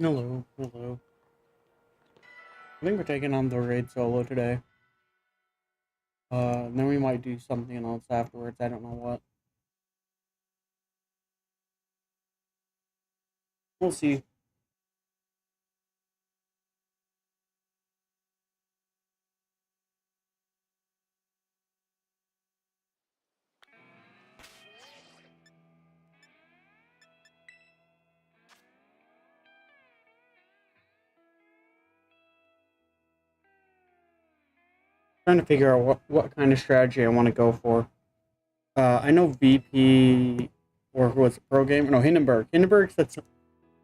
Hello, hello. I think we're taking on the raid solo today. And then we might do something else afterwards. I don't know what. We'll see. Trying to figure out what kind of strategy I want to go for. I know VP or who was pro gamer? No, Hindenburg. Hindenburg said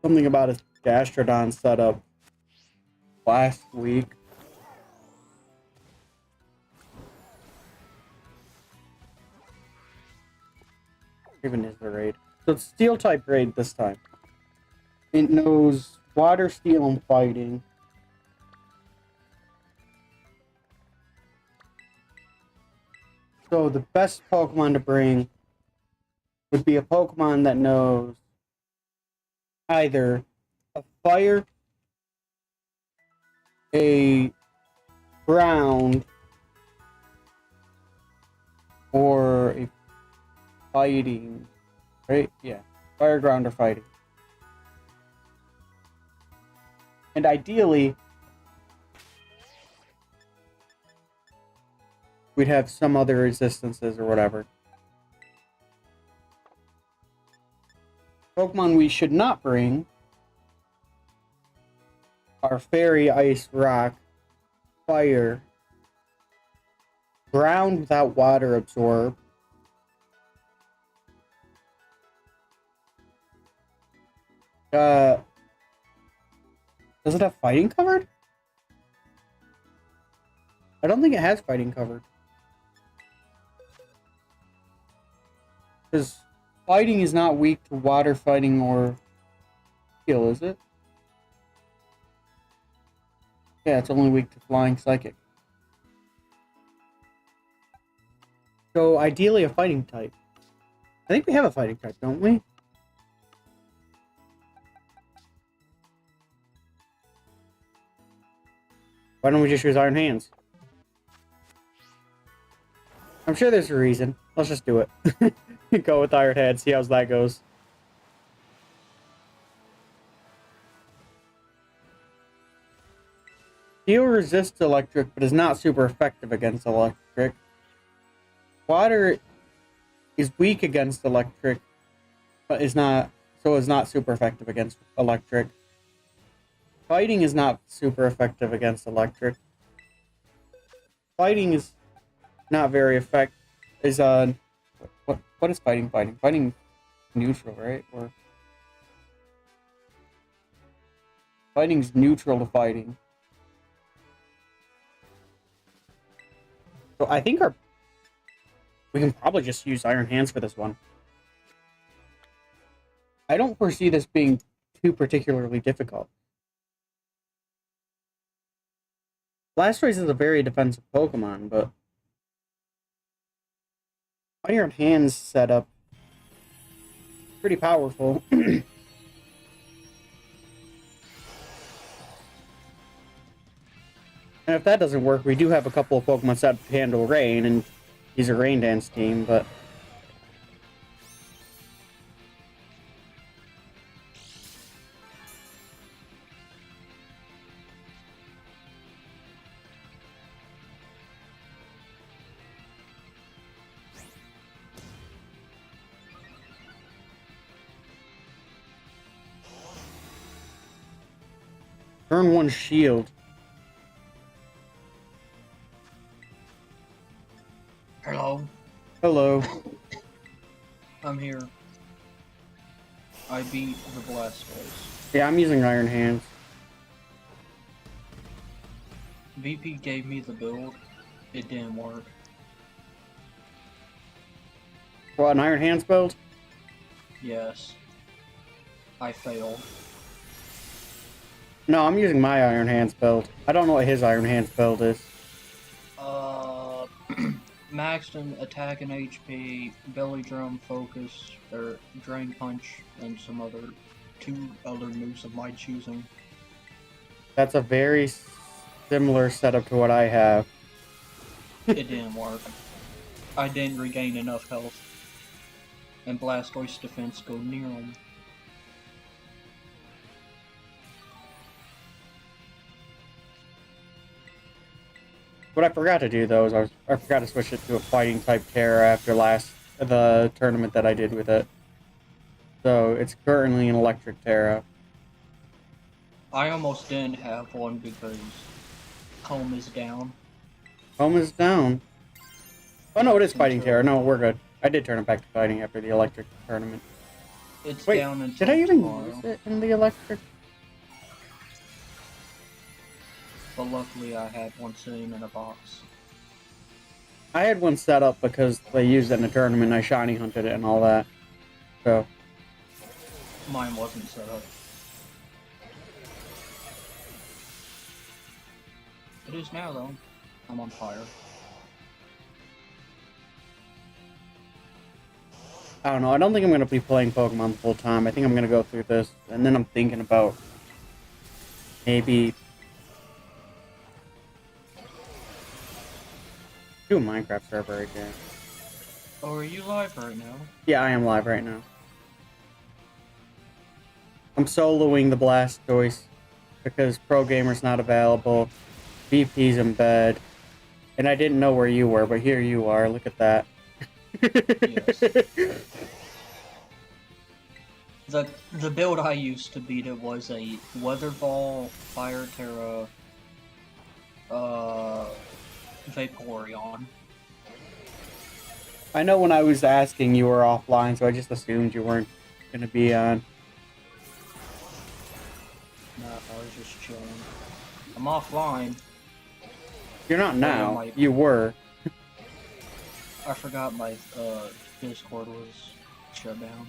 something about his Gastrodon setup last week. Even is the raid. So it's steel type raid this time. It knows water, steel, and fighting. So the best Pokemon to bring would be a Pokemon that knows either a fire, a ground, or a fighting. Right? Yeah. Fire, ground, or fighting. And ideally, we'd have some other resistances or whatever. Pokemon we should not bring are Fairy, Ice, Rock, Fire, Ground without Water Absorb, does it have Fighting covered? I don't think it has Fighting covered. Because Fighting is not weak to Water Fighting or Steel, is it? Yeah, it's only weak to Flying Psychic. So, ideally a Fighting type. I think we have a Fighting type, don't we? Why don't we just use Iron Hands? I'm sure there's a reason. Let's just do it. Go with Iron Hands, see how that goes. Steel resists electric, but is not super effective against electric. Water is weak against electric, but is not super effective against electric. Fighting is not super effective against electric. Fighting is not very effective. What is fighting? Fighting neutral, right? Or fighting's neutral to fighting. So I think we can probably just use Iron Hands for this one. I don't foresee this being too particularly difficult. Blastoise is a very defensive Pokemon, but Iron Hands setup pretty powerful. And if that doesn't work, we do have a couple of Pokemon set to handle Rain, and he's a Rain Dance team, but turn one shield. Hello, Hello. I'm here. I beat the Blastoise. Yeah, I'm using Iron Hands. VP gave me the build. It didn't work. What, an Iron Hands build? Yes. I failed. No, I'm using my Iron Hands build. I don't know what his Iron Hands build is. Maxton, attack and HP, belly drum, focus, or drain punch, and some other 2 other moves of my choosing. That's a very similar setup to what I have. It didn't work. I didn't regain enough health. And Blastoise defense go near him. What I forgot to do though is I forgot to switch it to a fighting type Terra after the tournament that I did with it. So it's currently an electric Terra. I almost didn't have one because home is down. Home is down. Oh no, it is fighting Terra. No, we're good. I did turn it back to fighting after the electric tournament. It's Wait, down until did I even tomorrow. use it in the electric? But luckily I had one sitting in a box. I had one set up because they used it in a tournament. I shiny hunted it and all that. So Mine wasn't set up. It is now though. I'm on fire. I don't know. I don't think I'm going to be playing Pokemon the full time. I think I'm going to go through this, and then I'm thinking about maybe do a Minecraft server again. Oh, are you live right now? Yeah, I am live right now. I'm soloing the Blastoise because Pro Gamer's not available. VP's in bed, and I didn't know where you were, but here you are. Look at that. Yes. The build I used to beat it was a Weather Ball, Fire Terra, Vaporeon. I know when I was asking you were offline, so I just assumed you weren't going to be on. No, I was just chilling. I'm offline. You're not now. my- You were. I forgot my Discord was shut down.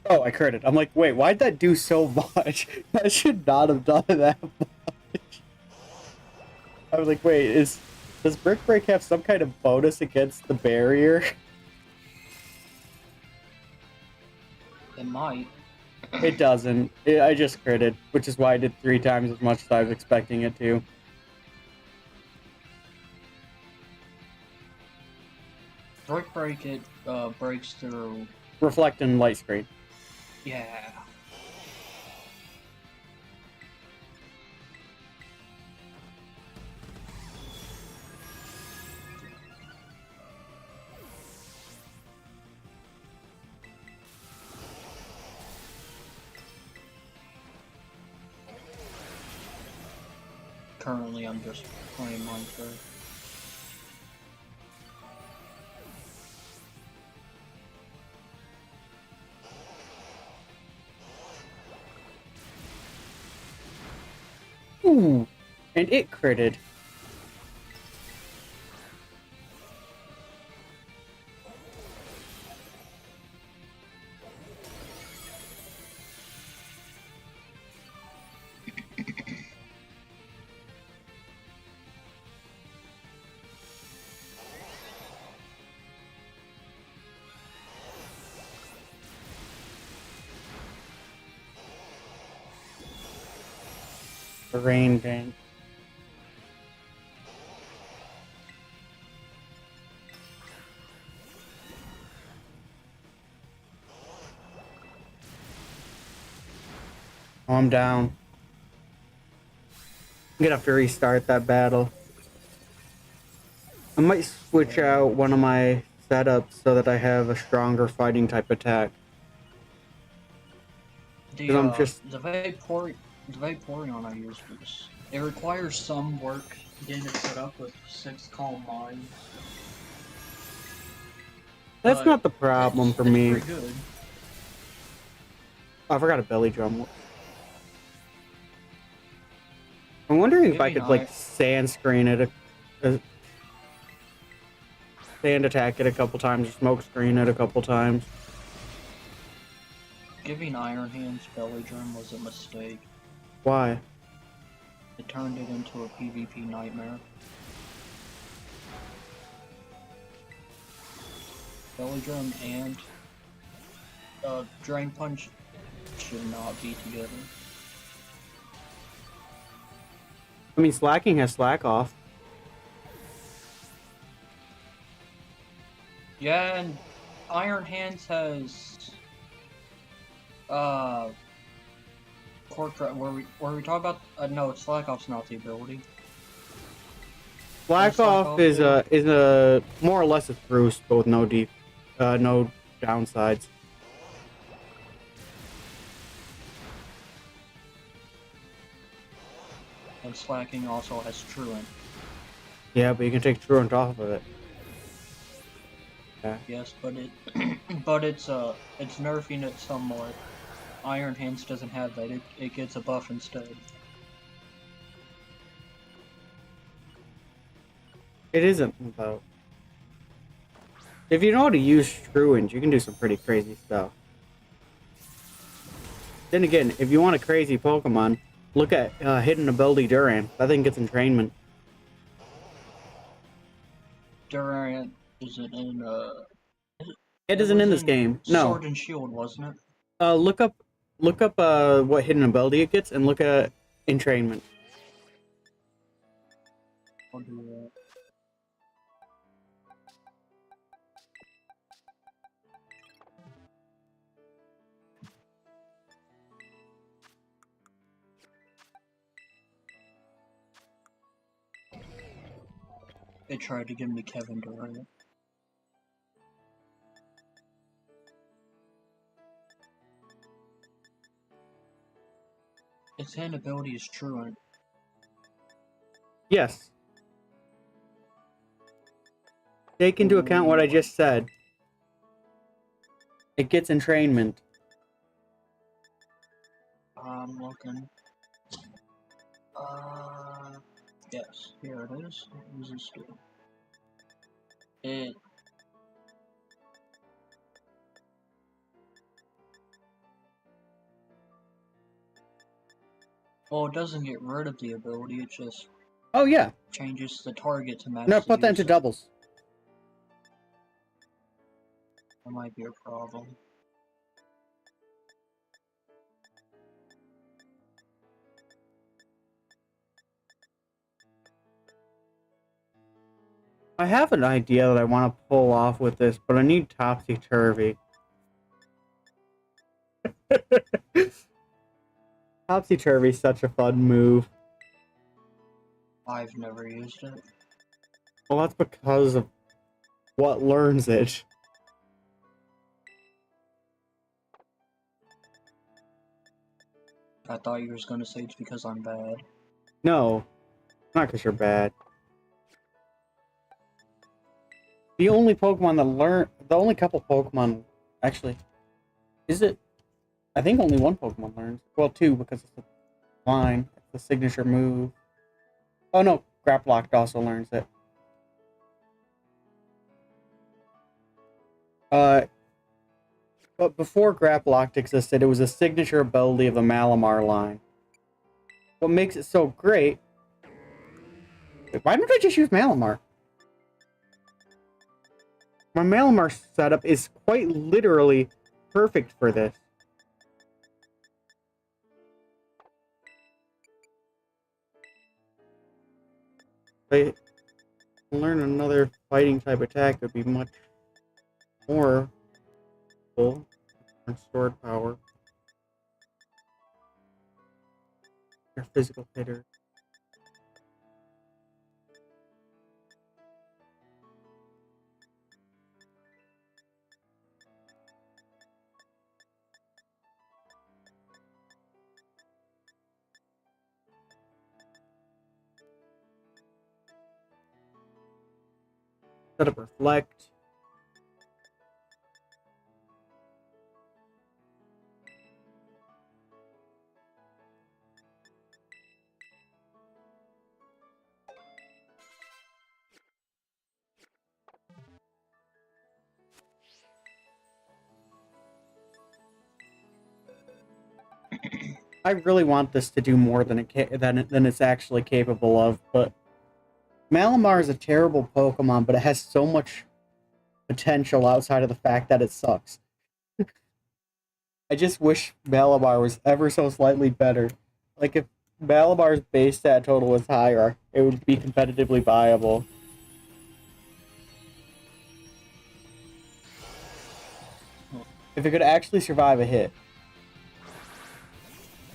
Oh, I critted. I'm like, wait, why'd that do so much? I should not have done that much. I was like, wait, does Brick Break have some kind of bonus against the barrier? It might. It doesn't. I just critted, which is why I did 3 times as much as I was expecting it to. Brick Break it breaks through. Reflect and light screen. Yeah. Currently, I'm just playing Minecraft. Ooh, and it critted. The rain bank. Oh, I'm down. I'm gonna have to restart that battle. I might switch out one of my setups so that I have a stronger fighting type attack. The I'm just- the Vaporeon I use was it requires some work getting it set up with 6 calm mines. That's not the problem for me. It's pretty good. Oh, I forgot a belly drum. I'm wondering if I Maybe could like not. sand screen it, sand attack it a couple times, or smoke screen it a couple times. Giving Iron Hands Belly Drum was a mistake. Why? It turned it into a PvP nightmare. Belly Drum and Drain Punch should not be together. I mean, slacking has slack off. Yeah, and Iron Hands has Cork Drive. Were we talking about? No, Slack Off's not the ability. Slack off is a more or less a boost, but with no no downsides. And Slacking also has Truant. Yeah, but you can take Truant off of it. Yeah. Yes, but it but it's nerfing it somewhat. Iron Hands doesn't have that. It gets a buff instead. It isn't, though. If you know how to use Truant, you can do some pretty crazy stuff. Then again, if you want a crazy Pokemon, look at Hidden Ability Durant. That thing gets entrainment. Durant isn't in It isn't in this game. No. Sword and Shield, wasn't it? Look up what hidden ability it gets and look at entrainment. I'll do that. They tried to give me Kevin Durant. Its hand ability is Truant. Yes. Take into account what I just said. It gets entrainment. I'm looking. Yes, here it is. Resisted. It. Well, it doesn't get rid of the ability, it just Oh yeah. changes the target to match No, the put that into user. doubles. That might be a problem. I have an idea that I want to pull off with this, but I need Topsy-Turvy. Topsy-Turvy is such a fun move. I've never used it. Well, that's because of what learns it. I thought you were gonna say it's because I'm bad. No, not because you're bad. The only Pokemon that the only couple Pokemon, actually, is it? I think only one Pokemon learns. Well, two, because it's the line, it's the signature move. Oh no, Graplock also learns it. But before Graplock existed, it was a signature ability of the Malamar line. What makes it so great... Wait, why don't I just use Malamar? My Malamar setup is quite literally perfect for this. If I learn another fighting type attack, it would be much more full. Stored power. Your physical hitter. Set up reflect. I really want this to do more than than it's actually capable of, but Malamar is a terrible Pokemon, but it has so much potential outside of the fact that it sucks. I just wish Malamar was ever so slightly better. Like, if Malabar's base stat total was higher, it would be competitively viable. If it could actually survive a hit,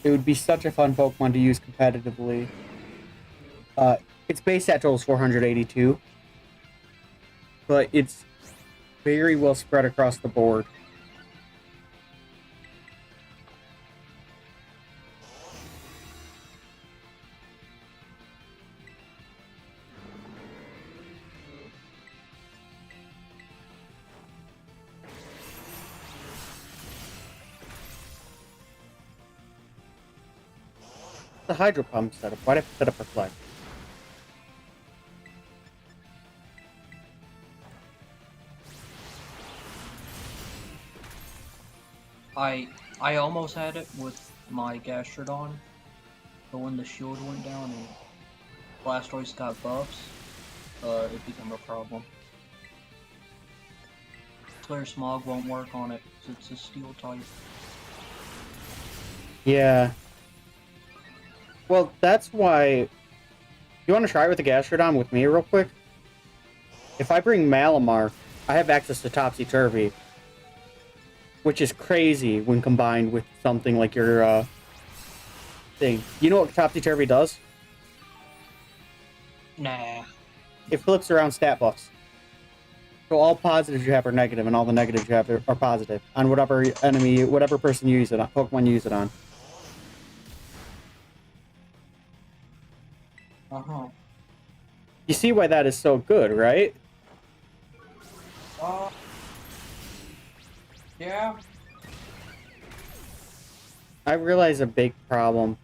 it would be such a fun Pokemon to use competitively. Its base stat total is 482, but it's very well spread across the board. The Hydro Pump setup. Why'd I set up Reflect? I almost had it with my Gastrodon, but when the shield went down and Blastoise got buffs, it became a problem. Clear Smog won't work on it because it's a steel type. Yeah. Well, that's why... You want to try it with the Gastrodon with me real quick? If I bring Malamar, I have access to Topsy-Turvy, which is crazy when combined with something like your thing. You know what Topsy-Turvy does? Nah. It flips around stat buffs. So all positives you have are negative, and all the negatives you have are positive on whatever enemy, whatever person you use it on, Pokemon you use it on. Uh-huh. You see why that is so good, right? Yeah. I realize a big problem.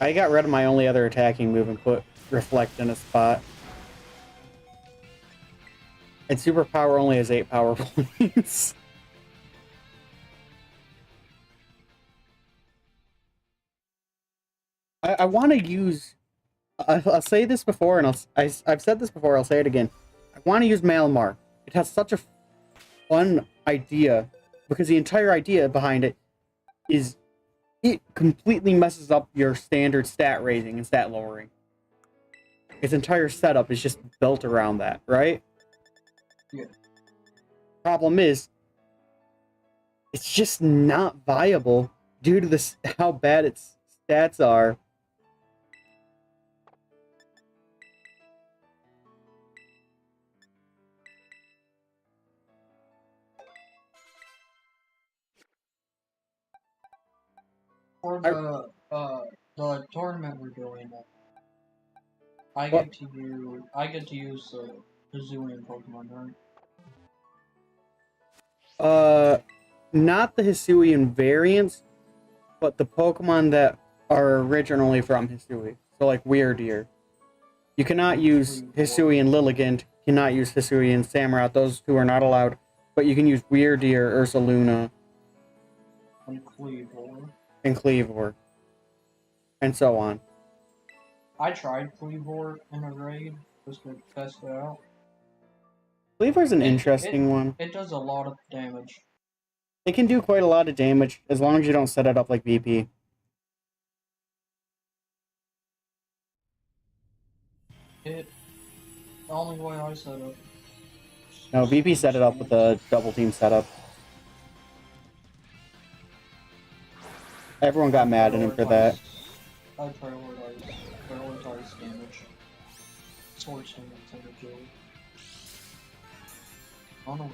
I got rid of my only other attacking move and put Reflect in a spot. And Superpower only has 8 power points. I want to use... I'll say this before, and I've said this before, I'll say it again. I want to use Malamar. It has such a fun idea, because the entire idea behind it is it completely messes up your standard stat raising and stat lowering. Its entire setup is just built around that, right? Yeah. Problem is, it's just not viable due to this how bad its stats are. For the tournament we're doing, I What? get to use Hisuian Pokemon, right? Not the Hisuian variants, but the Pokemon that are originally from Hisui. So like Weirdeer. You cannot use Hisuian Lilligant, cannot use Hisuian Samurott, those two are not allowed. But you can use Weirdeer, Ursaluna, and Cleavor, and so on. I tried Cleavor in a raid just to test it out. Cleavor's an interesting one. It does a lot of damage. It can do quite a lot of damage as long as you don't set it up like VP. The only way I set it. No, VP set it up with a double team setup. Everyone got mad at him for that. I prioritize damage. Swords damage and agility. I don't know,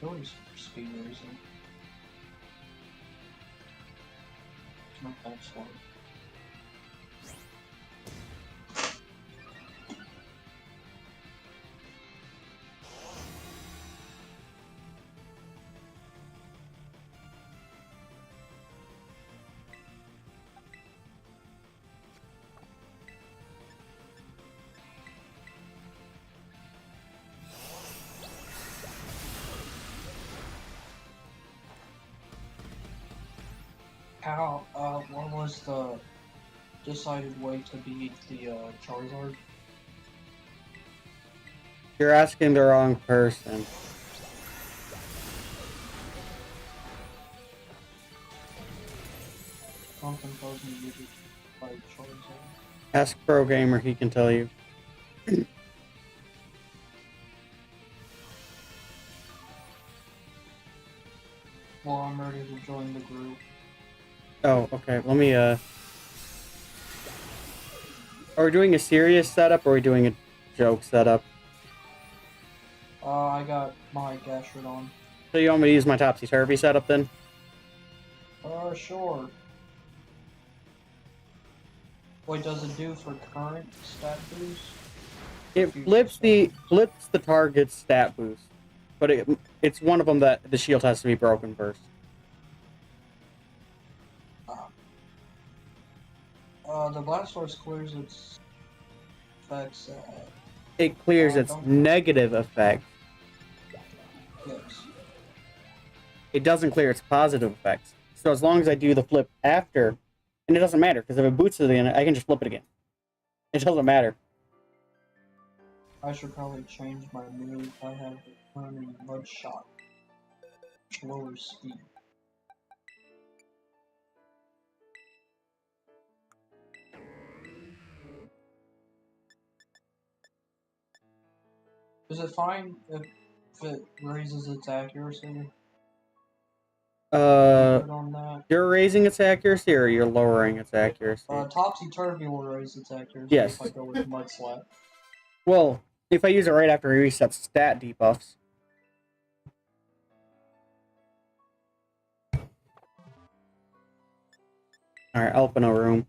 really speed raising. It's not that slow. How, what was the decided way to beat the, Charizard? You're asking the wrong person. Something tells me you could fight Charizard. Ask Pro Gamer, he can tell you. Well, I'm ready to join the group. Oh, okay. Let me, Are we doing a serious setup or are we doing a joke setup? I got my Gastrodon. So you want me to use my topsy-turvy setup then? Sure. Wait, does it do for current stat boost? It flips the target's stat boost, but it's one of them that the shield has to be broken first. The Blastoise clears its effects. It clears its negative effect. Yes. It doesn't clear its positive effects. So as long as I do the flip after, and it doesn't matter because if it boots it again, I can just flip it again. It doesn't matter. I should probably change my move. I have the turning mud shot. Lower speed. Is it fine if it raises its accuracy? On that? You're raising its accuracy or you're lowering its accuracy? Topsy-turvy will raise its accuracy yes. if I go with Mud Slap. Well, if I use it right after it resets stat debuffs. Alright, I'll open a room.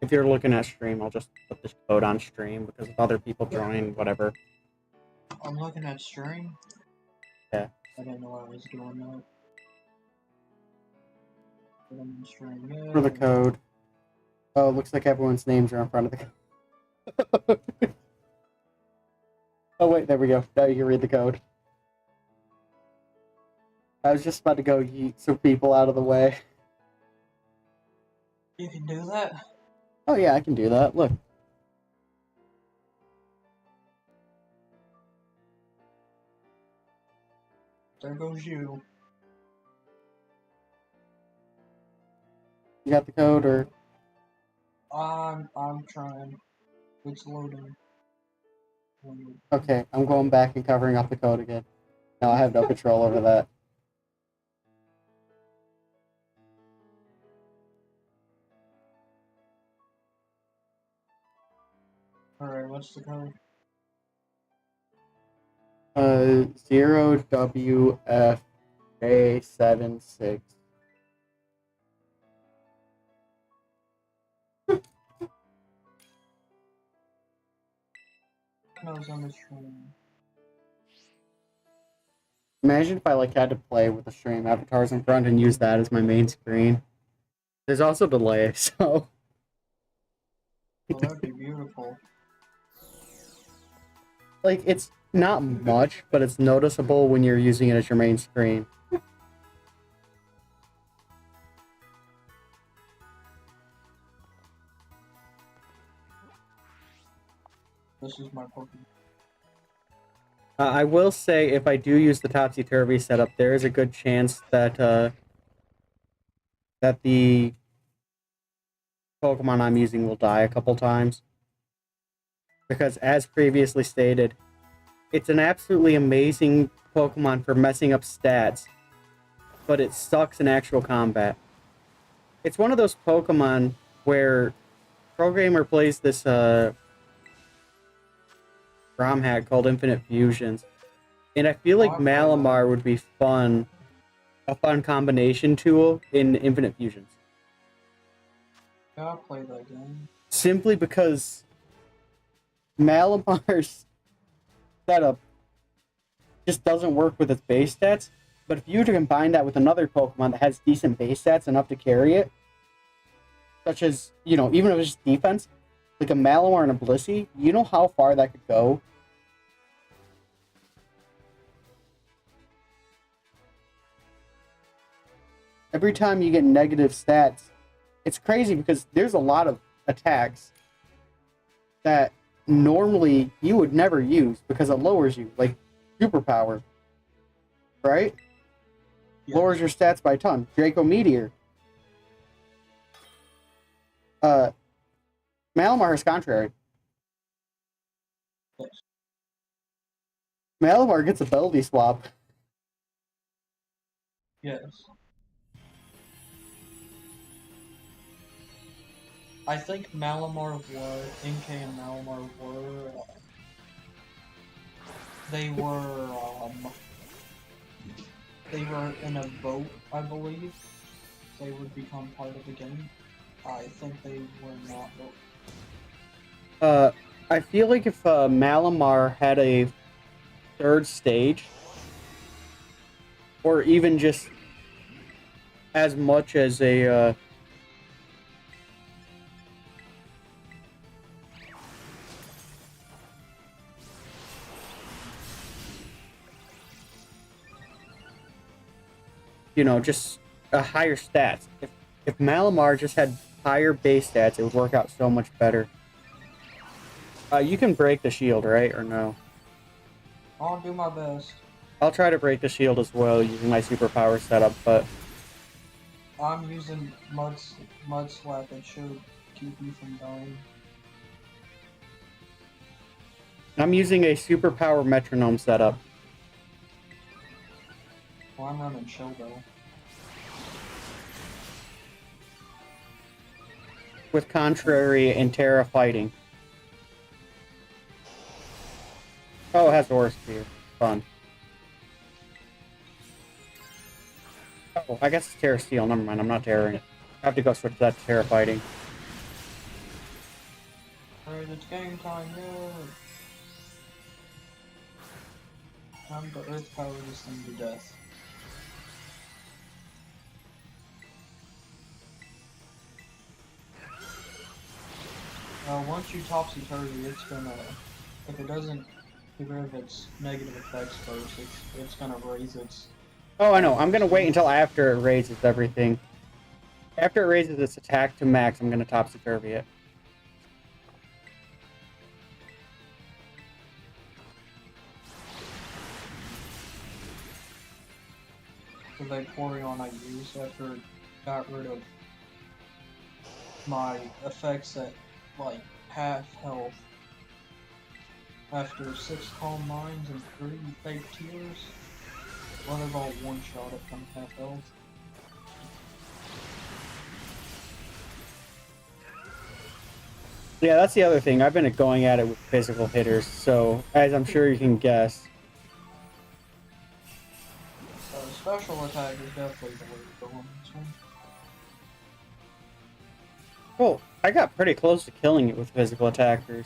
If you're looking at stream, I'll just put this code on stream because if other people join, whatever. I'm looking at stream? Yeah. I didn't know I was doing that. But I'm in stream. Yeah. For the code. Oh, it looks like everyone's names are in front of the code. Oh wait, there we go. Now you can read the code. I was just about to go yeet some people out of the way. You can do that? Oh yeah, I can do that. Look. There goes you. You got the code or? I'm trying. It's loading. Okay, I'm going back and covering up the code again. Now I have no control over that. Alright, what's the code? 0WFA76. I was on the stream. Imagine if I had to play with the stream avatars in front and use that as my main screen. There's also delay, so. Oh, that'd be beautiful. It's not much, but it's noticeable when you're using it as your main screen. This is my Pokemon. I will say, if I do use the topsy-turvy setup, there is a good chance that that the Pokemon I'm using will die a couple times. Because, as previously stated, it's an absolutely amazing Pokemon for messing up stats, but it sucks in actual combat. It's one of those Pokemon where Programmer plays this ROM hack called Infinite Fusions, and I feel like Malamar would be a fun combination tool in Infinite Fusions. Yeah, I'll play that game. Simply because Malamar's setup just doesn't work with its base stats, but if you were to combine that with another Pokemon that has decent base stats enough to carry it, such as, even if it's just defense, like a Malamar and a Blissey, you know how far that could go? every time you get negative stats, it's crazy because there's a lot of attacks that normally you would never use because it lowers you, like superpower, right? Yes. Lowers your stats by a ton. Draco Meteor. Malamar is contrary. Yes. Malamar gets ability swap. Yes. I think Malamar NK and Malamar were, they were in a vote, I believe. They would become part of the game. I think they were not voted. I feel like if Malamar had a third stage, or even just as much as a just a higher stats. If Malamar just had higher base stats, it would work out so much better. You can break the shield, right? Or no? I'll do my best. I'll try to break the shield as well using my superpower setup, but I'm using Mud Slap. It should keep me from dying. I'm using a superpower metronome setup. Well, I'm running Chill though. With Contrary and Terra fighting. Oh, it has Aura Spear. Fun. Oh, I guess it's Terra Steel. Never mind, I'm not Terraing. I have to go switch that to Terra fighting. Alright, it's game time, yeah. Time to Earth Power this thing to death. Once you topsy-turvy, it's gonna, if it doesn't get rid of its negative effects first, it's gonna raise its... Oh, I know. I'm gonna wait until after it raises everything. After it raises its attack to max, I'm gonna topsy-turvy it. The Vaporeon I used after it got rid of my effects at like half health. After 6 Calm Minds and 3 Fake Tears, one of all one-shot it from half health. Yeah, that's the other thing. I've been going at it with physical hitters, so as I'm sure you can guess. Special attack is definitely the way to go on this one. Well, I got pretty close to killing it with physical attackers.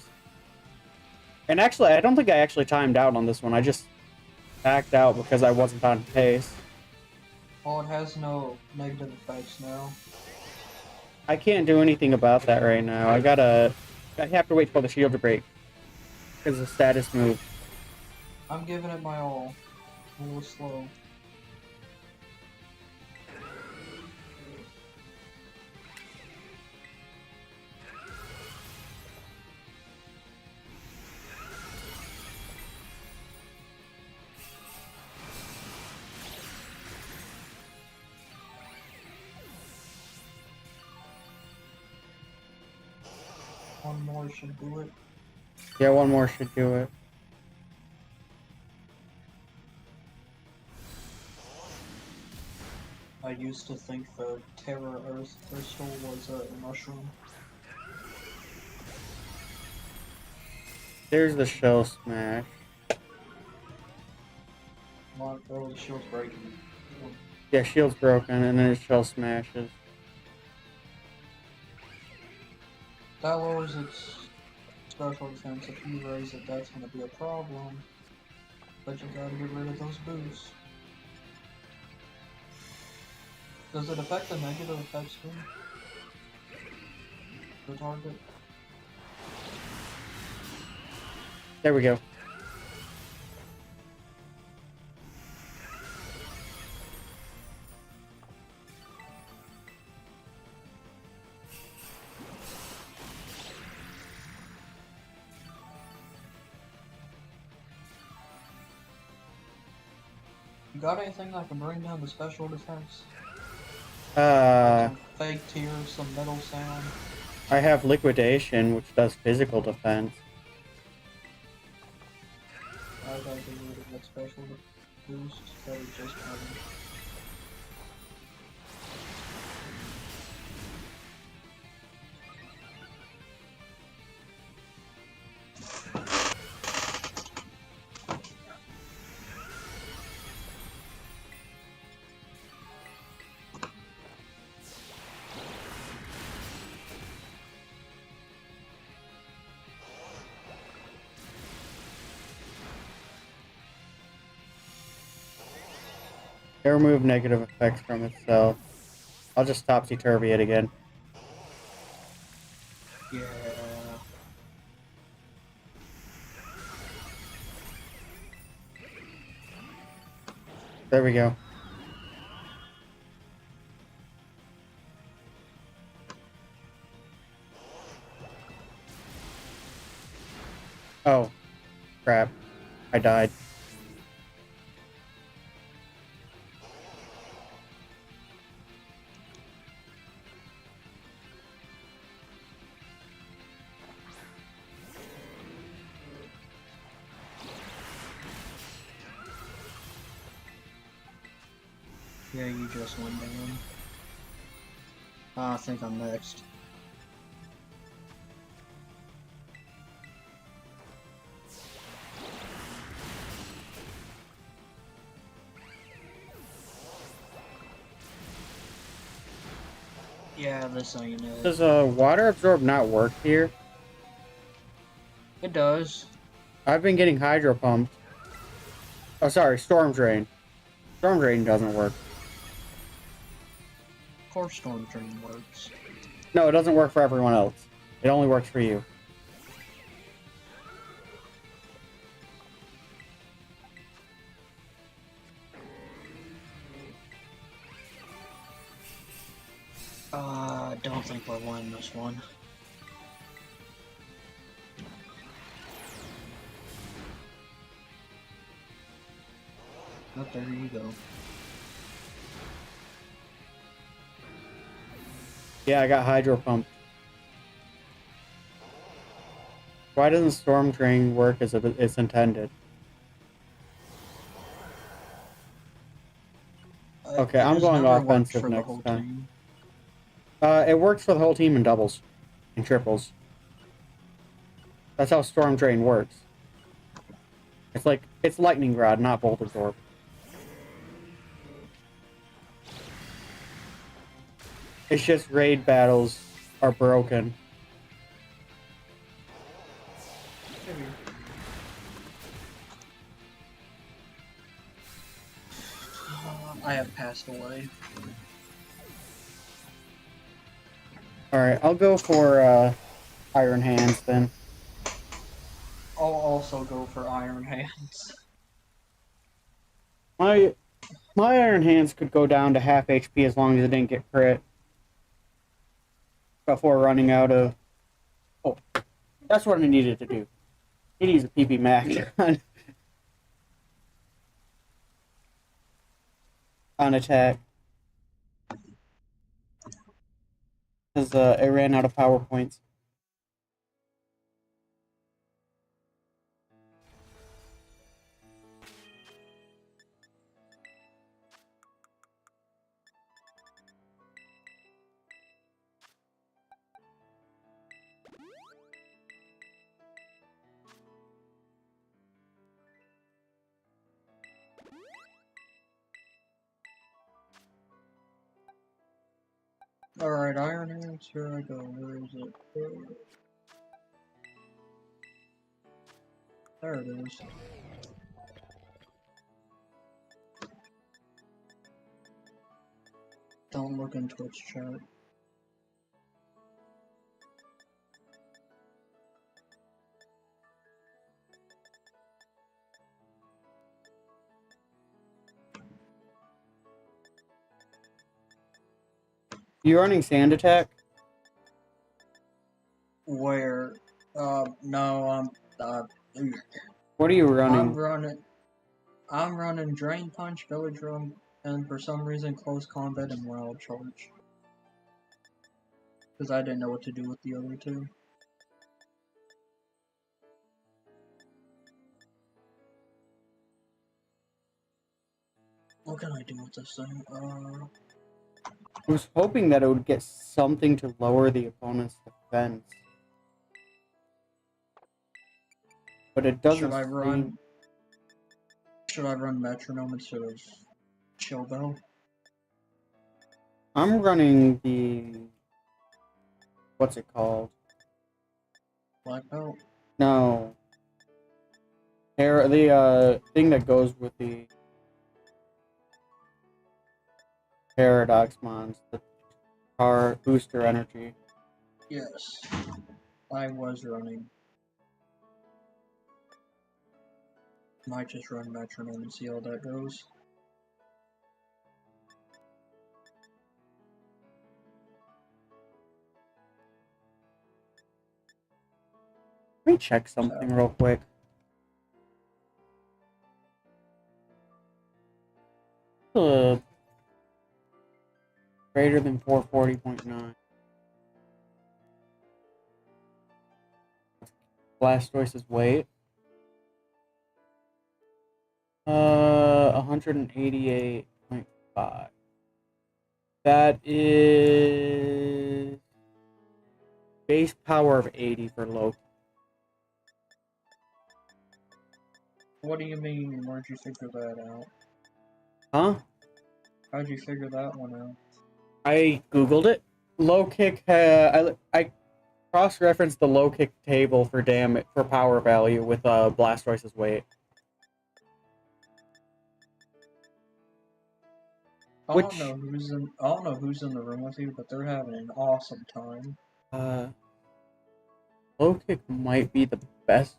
And actually, I don't think I actually timed out on this one. I just backed out because I wasn't on pace. Well, it has no negative effects now. I can't do anything about that right now. I have to wait for the shield to break. Because the status move. I'm giving it my all. A little slow. One more should do it. Yeah, one more should do it. I used to think the Terra Earth crystal was a mushroom. There's the shell smash. My early shield's breaking. Yeah, shield's broken, and then it shell smashes. That lowers its special defense. If you raise it, that's gonna be a problem. But you gotta get rid of those boosts. Does it affect the negative effects too? The target? There we go. You got anything that can bring down the special defense? Uh, Some fake tears, some metal sound. I have liquidation, which does physical defense. I gotta get rid of that special boost that was just having. It removed negative effects from itself. I'll just topsy-turvy it again. Yeah. There we go. Oh, crap. I died. Yeah, you just went down. I think I'm next. Yeah, this ain't it. Does water absorb not work here? It does. I've been getting hydro pumped. Oh, sorry, storm drain. Storm drain doesn't work. Of course Storm Drain works. No, it doesn't work for everyone else. It only works for you. Don't think we'll win this one. Oh, there you go. Yeah, I got hydro pumped. Why doesn't storm drain work as it's intended? Okay, I'm going offensive next time. It works for the whole team in doubles and triples. That's how storm drain works. It's lightning rod, not bolt absorb. It's just raid battles are broken. I have passed away. Alright, I'll go for Iron Hands then. I'll also go for Iron Hands. My Iron Hands could go down to half HP as long as it didn't get crit. Before running out of... Oh, that's what I needed to do. He needs a PP Mac on attack. Because it ran out of power points. Alright, Iron Hands, here I go. Where is it? There it is. Don't look in Twitch chat. You running Sand Attack? Where? No, What are you running? I'm running Drain Punch, Village Run, and for some reason Close Combat and Wild Charge. Because I didn't know what to do with the other two. What can I do with this thing? I was hoping that it would get something to lower the opponent's defense. But it doesn't seem... Should I run Metronome instead of Chill Bell? I'm running the... What's it called? Black Belt? No. The thing that goes with the Paradox Mons, the car booster energy. Yes. I was running. Might just run Metronome and see how that goes. Let me check something real quick. Greater than 440.9. Blastoise's weight. 188.5. That is base power of 80 for low. What do you mean? Where'd you figure that out? Huh? How'd you figure that one out? I googled it. Low kick. I cross-referenced the low kick table for damage for power value with Blastoise's weight. I don't know who's in the room with you, but they're having an awesome time. Low kick might be the best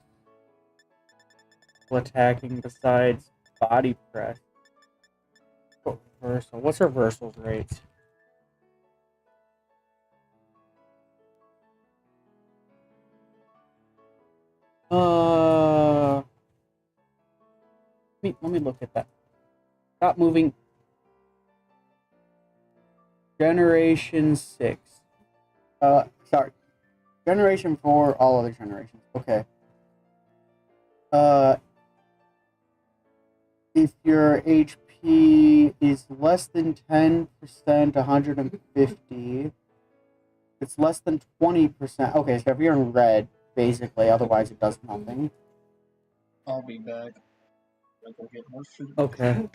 attacking besides body press. Reversal. What's reversal's rates? Let me look at that. Stop moving. Generation 6. Sorry. Generation 4, all other generations. Okay. If your HP is less than 10%, 150. It's less than 20%. Okay, so if you're in red, basically, otherwise it does nothing. I'll be back. I'll go get more food. Okay.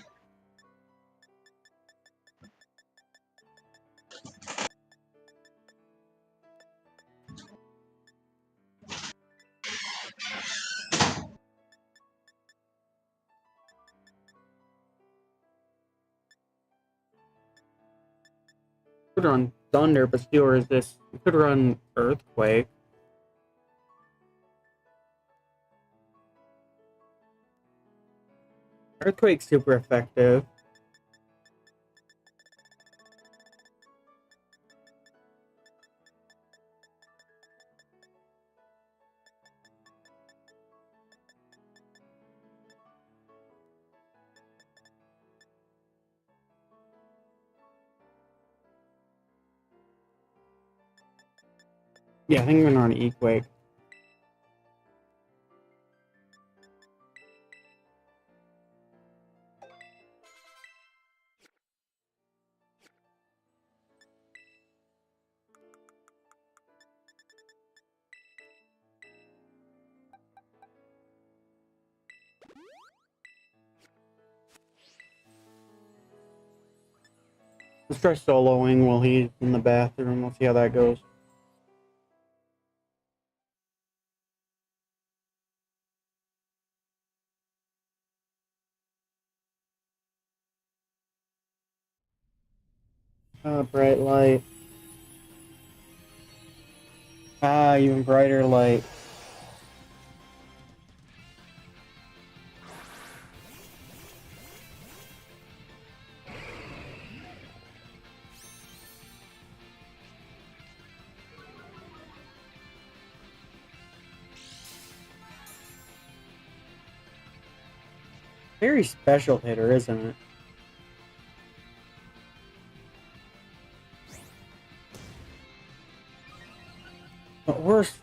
Could run Thunder, but still resist. You could run Earthquake. Earthquake's super effective. Yeah, I think I'm gonna run E-Quake. Let's try soloing while he's in the bathroom. We'll see how that goes. Bright light. Even brighter light. Very special hitter, isn't it? But worse.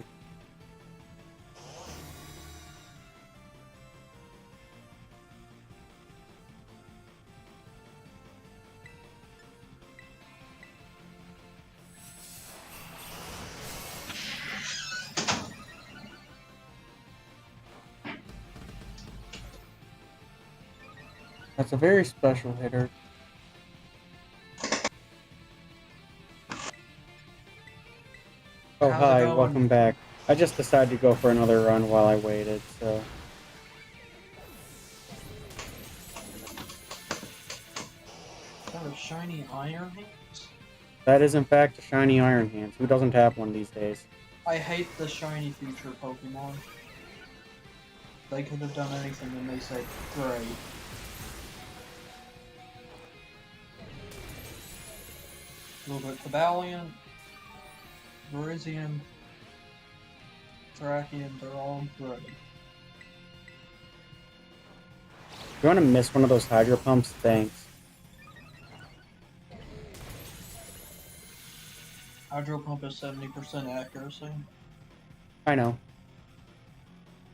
That's a very special hitter. Oh, How's it hi, going? welcome back. I just decided to go for another run while I waited, so... Is that a shiny Iron Hands? That is, in fact, a shiny Iron Hands. Who doesn't have one these days? I hate the shiny feature Pokemon. They could have done anything and they said, great. A little bit Cobalion, Virizion, Thracian, they're all great. You want to miss one of those Hydro Pumps? Thanks. Hydro Pump is 70% accuracy. I know.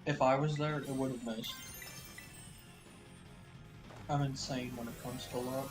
If I was there, it would have missed. I'm insane when it comes to luck.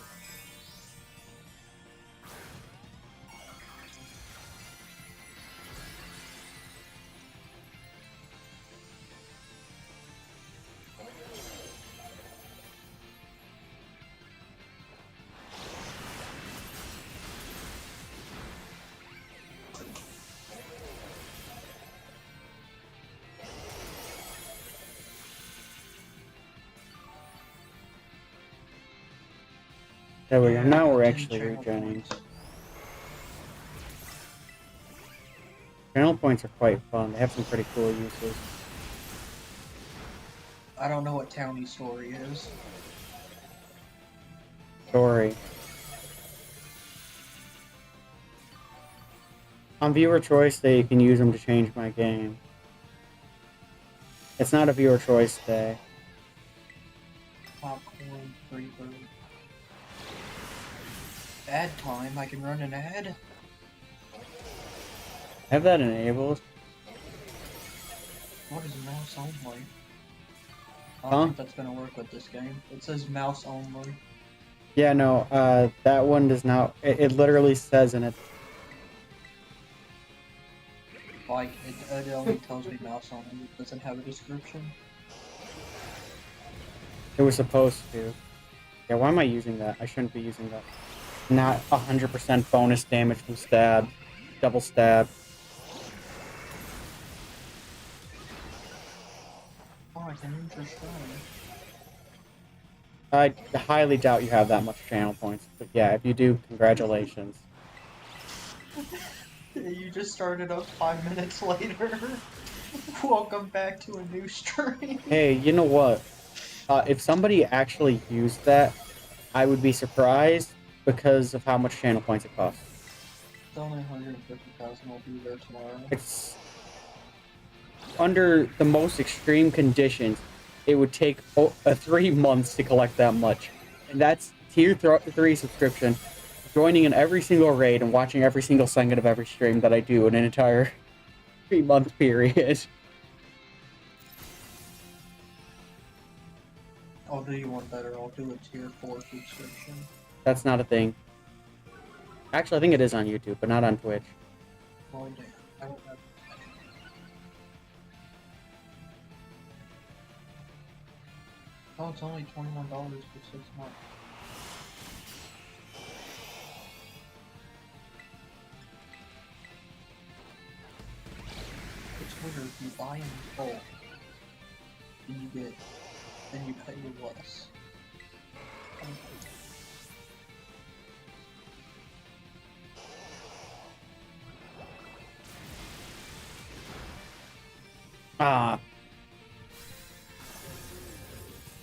There we go. Yeah, Now I got we're 10 actually channel regenerating. points. Channel points are quite fun. They have some pretty cool uses. I don't know what Townie Story is. Story. On viewer choice day, you can use them to change my game. It's not a viewer choice day. Popcorn, Creeper. Ad time, I can run an ad? Have that enabled. What is mouse only? I don't Huh? think that's gonna work with this game. It says mouse only. Yeah, no, that one does not. It literally says in it. Like, it only tells me mouse only. It doesn't have a description. It was supposed to. Yeah, why am I using that? I shouldn't be using that. Not 100% bonus damage from stab. Double stab. Oh, I can use your stone. I highly doubt you have that much channel points. But yeah, if you do, congratulations. You just started up 5 minutes later. Welcome back to a new stream. Hey, you know what? If somebody actually used that, I would be surprised because of how much channel points it costs. It's only 150,000. I'll be there tomorrow. It's under the most extreme conditions, it would take 3 months to collect that much. And that's tier 3 subscription, joining in every single raid and watching every single second of every stream that I do in an entire 3-month period. I'll do you one better. I'll do a tier 4 subscription. That's not a thing. Actually, I think it is on YouTube, but not on Twitch. Oh, damn. I don't have. Oh, it's only $21 for 6 months. It's weird. If you buy in bulk, then you pay less. Ah.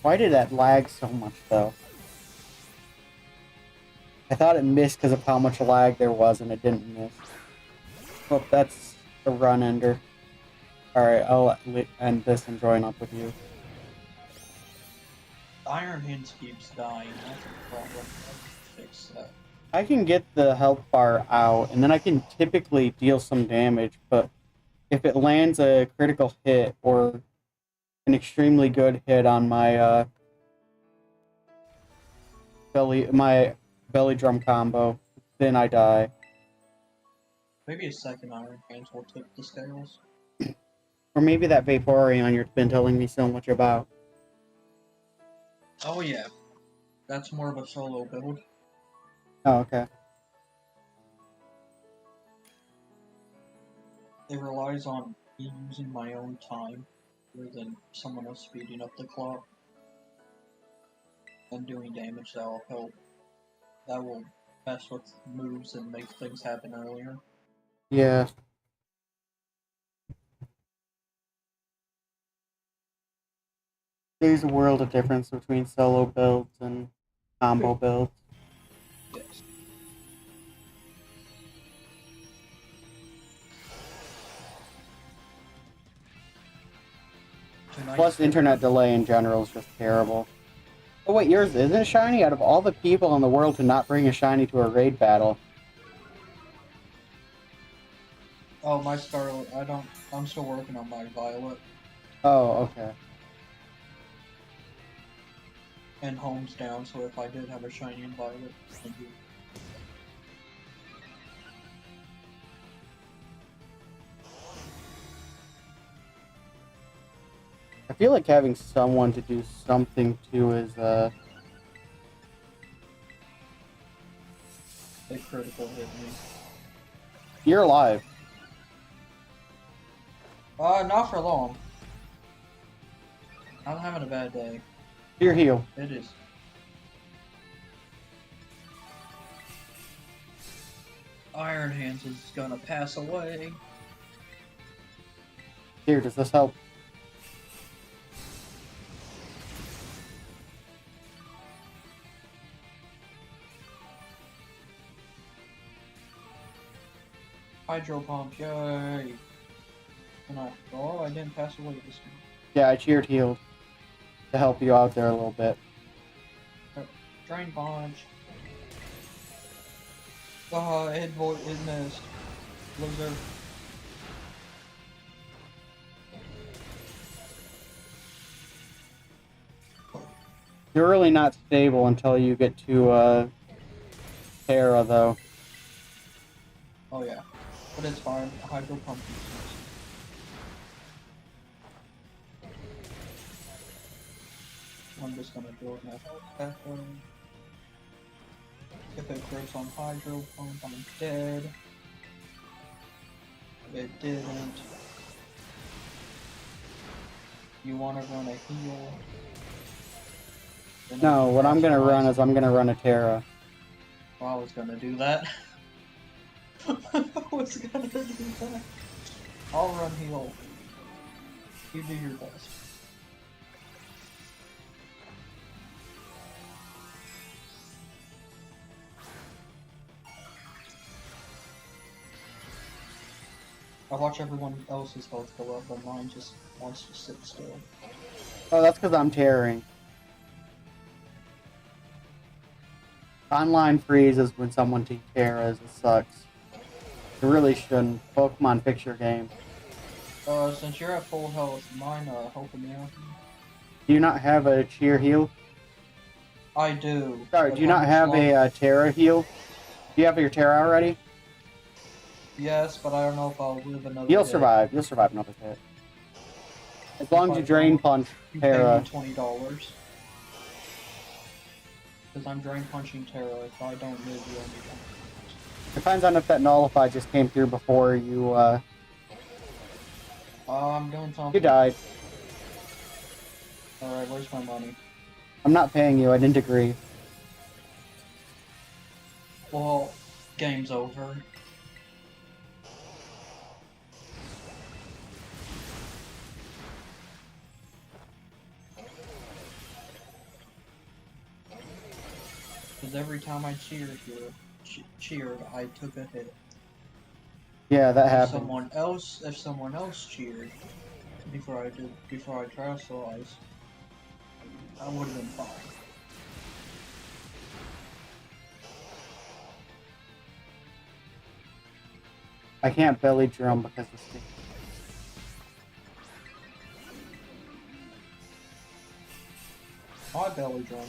Why did that lag so much, though? I thought it missed because of how much lag there was, and it didn't miss. Well, that's a run ender. Alright, I'll end this and join up with you. Iron Hands keeps dying. That's a problem. I can fix that. I can get the health bar out, and then I can typically deal some damage, but if it lands a critical hit or an extremely good hit on my belly drum combo, then I die. Maybe a second Iron Hands will tip the scales. Or maybe that Vaporeon you've been telling me so much about. Oh yeah, that's more of a solo build. Oh, okay. It relies on me using my own time rather than someone else speeding up the clock and doing damage that will help. That will mess with moves and make things happen earlier. Yeah. There's a world of difference between solo builds and combo builds. Yes. Plus, internet delay in general is just terrible. Oh wait, yours isn't shiny? Out of all the people in the world to not bring a shiny to a raid battle. Oh, my Scarlet, I'm still working on my Violet. Oh, okay. And Home's down, so if I did have a shiny in Violet, I'd do. I feel like having someone to do something to is, They critical hit me. You're alive. Not for long. I'm having a bad day. Your heal. It is. Iron Hands is gonna pass away. Here, does this help? Hydro Pump, yay! Oh, I didn't pass away this time. Yeah, I cheered healed to help you out there a little bit. Drain Punch. It missed. Loser. You're really not stable until you get to, Terra, though. Oh yeah. But it's fine. Hydro Pump is I'm just gonna build my health that way. If it crits on Hydro Pump, I'm dead. It didn't. You wanna run a heal? No, what I'm gonna run is I'm gonna run a Terra. Well, I was gonna do that. I was gonna do that. I'll run heal. You do your best. I watch everyone else's health go up, but mine just wants to sit still. Oh, that's because I'm tearing. Online freezes when someone Terras. It sucks. It really shouldn't. Pokemon picture game. Since you're at full health, mine helping me out. Do you not have a cheer heal? I do. Sorry, do you not have a Terra heal? Do you have your Terra already? Yes, but I don't know if I'll live another You'll day. survive. You'll survive another hit. As long as you drain punch You Terra. pay me $20. Because I'm drain punching Terra. If I don't live, you only don't. Depends on if that nullify just came through before you, I'm doing something. You died. Alright, where's my money? I'm not paying you. I didn't agree. Well, game's over. Because every time I cheered, I took a hit. Yeah, that If happened. someone else cheered before I tried ice, I would have been fine. I can't belly drum because of stick. My belly drum.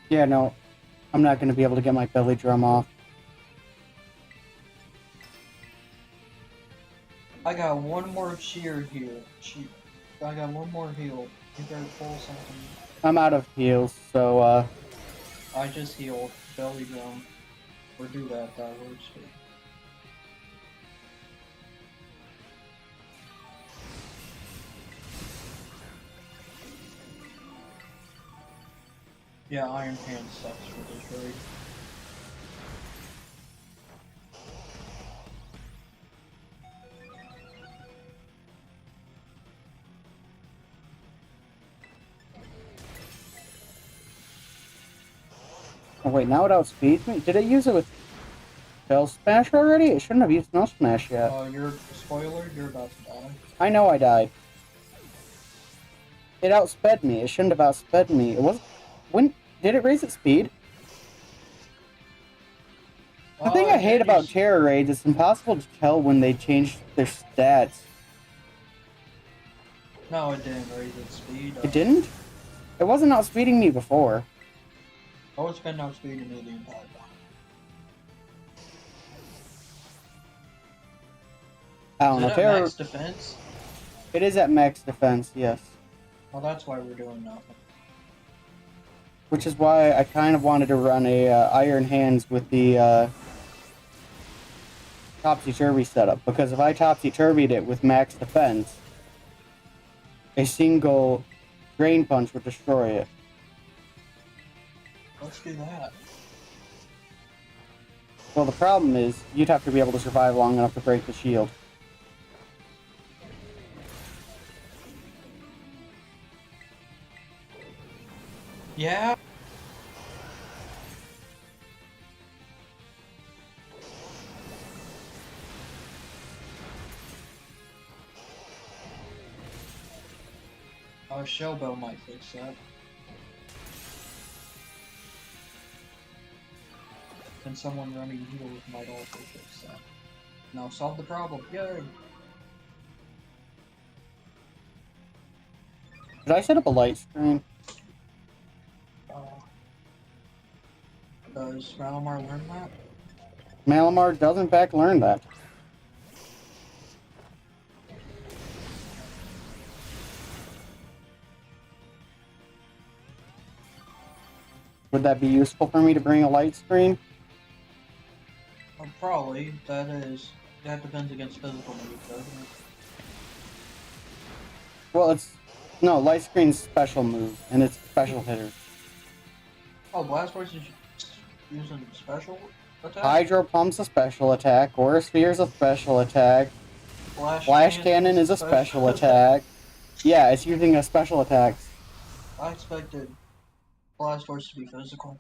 Yeah, no, I'm not going to be able to get my belly drum off. I got one more cheer here. I got one more heal. You better pull something. I'm out of heals, so, I just healed. Belly drum. Or do that works for. Yeah, Iron Hand sucks for this raid. oh wait, now it outspeeds me? Did it use it with Spell Smash already? It shouldn't have used Spell Smash yet. Spoiler, you're about to die. I know I died. It outsped me. It shouldn't have outsped me. It was. When did it raise its speed? The thing I hate about Terror Raids is it's impossible to tell when they change their stats. No, it didn't raise its speed. It didn't? It wasn't outspeeding me before. Oh, it's been outspeeding me the entire time. I don't know. Is it at max defense? It is at max defense, yes. Well, that's why we're doing nothing. Which is why I kind of wanted to run a Iron Hands with the Topsy-Turvy setup. Because if I Topsy-Turvied it with max defense, a single Drain Punch would destroy it. Let's do that. Well, the problem is, you'd have to be able to survive long enough to break the shield. Yeah. Our Shellbell might fix that. And someone running heals might also fix that. Now solve the problem. Yay! Did I set up a light screen? Does Malamar learn that? Malamar does in fact learn that. Would that be useful for me to bring a light screen? Probably. That depends against physical moves, doesn't it? Well, no, light screen's special move, and it's special hitter. Oh, Blastoise is using special attack? Hydro Pump's a special attack, Aura Sphere's a special attack, Flash Cannon is a special attack. Yeah, it's using a special attacks. I expected Blastoise to be physical.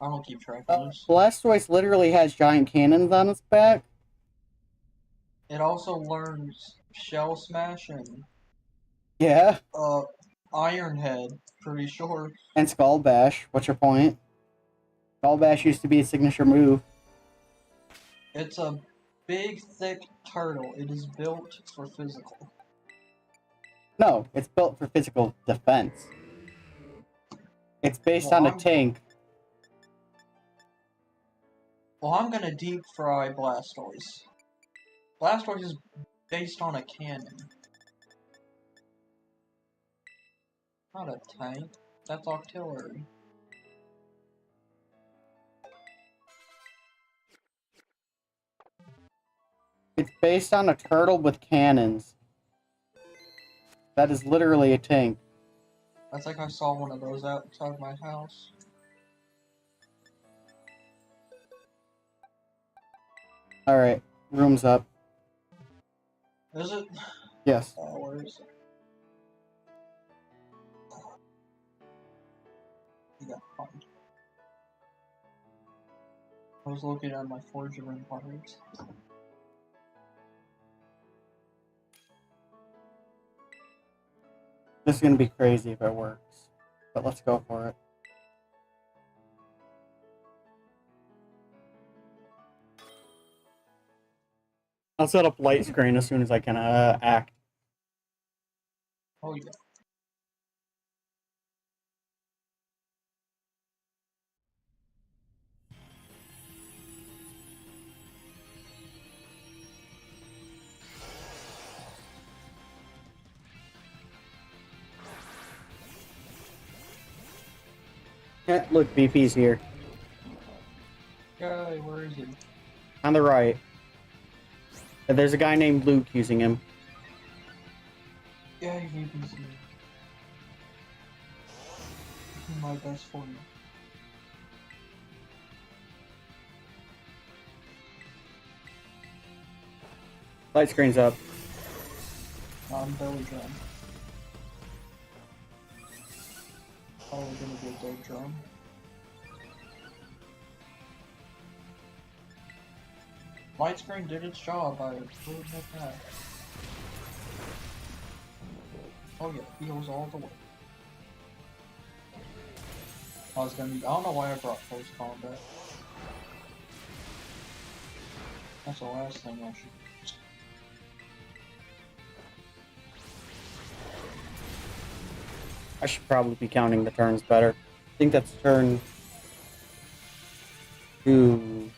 I don't keep track of this. Blastoise literally has giant cannons on its back. It also learns Shell Smash and Yeah. Iron Head, pretty sure. And Skull Bash. What's your point? Skull Bash used to be a signature move. It's a big, thick turtle. It is built for physical. No, it's built for physical defense. It's based on a tank. Well, I'm gonna deep fry Blastoise. Blastoise is based on a cannon. Not a tank. That's artillery. It's based on a turtle with cannons. That is literally a tank. I think I saw one of those outside my house. Alright, room's up. Is it? Yes. Where is it? Yeah, fine. I was looking at my Forge of Empires. This is gonna be crazy if it works. But let's go for it. I'll set up light screen as soon as I can act. Oh yeah. Look, VP's here. Guy, where is he? On the right. There's a guy named Luke using him. Yeah, he's here. Do my best for you. Light screen's up. I'm belly drum. Probably gonna be a dead drum. Light screen did its job, I will admit that. Oh yeah, heals all the way. I don't know why I brought close combat. That's the last thing I should. I should probably be counting the turns better. I think that's turn 2.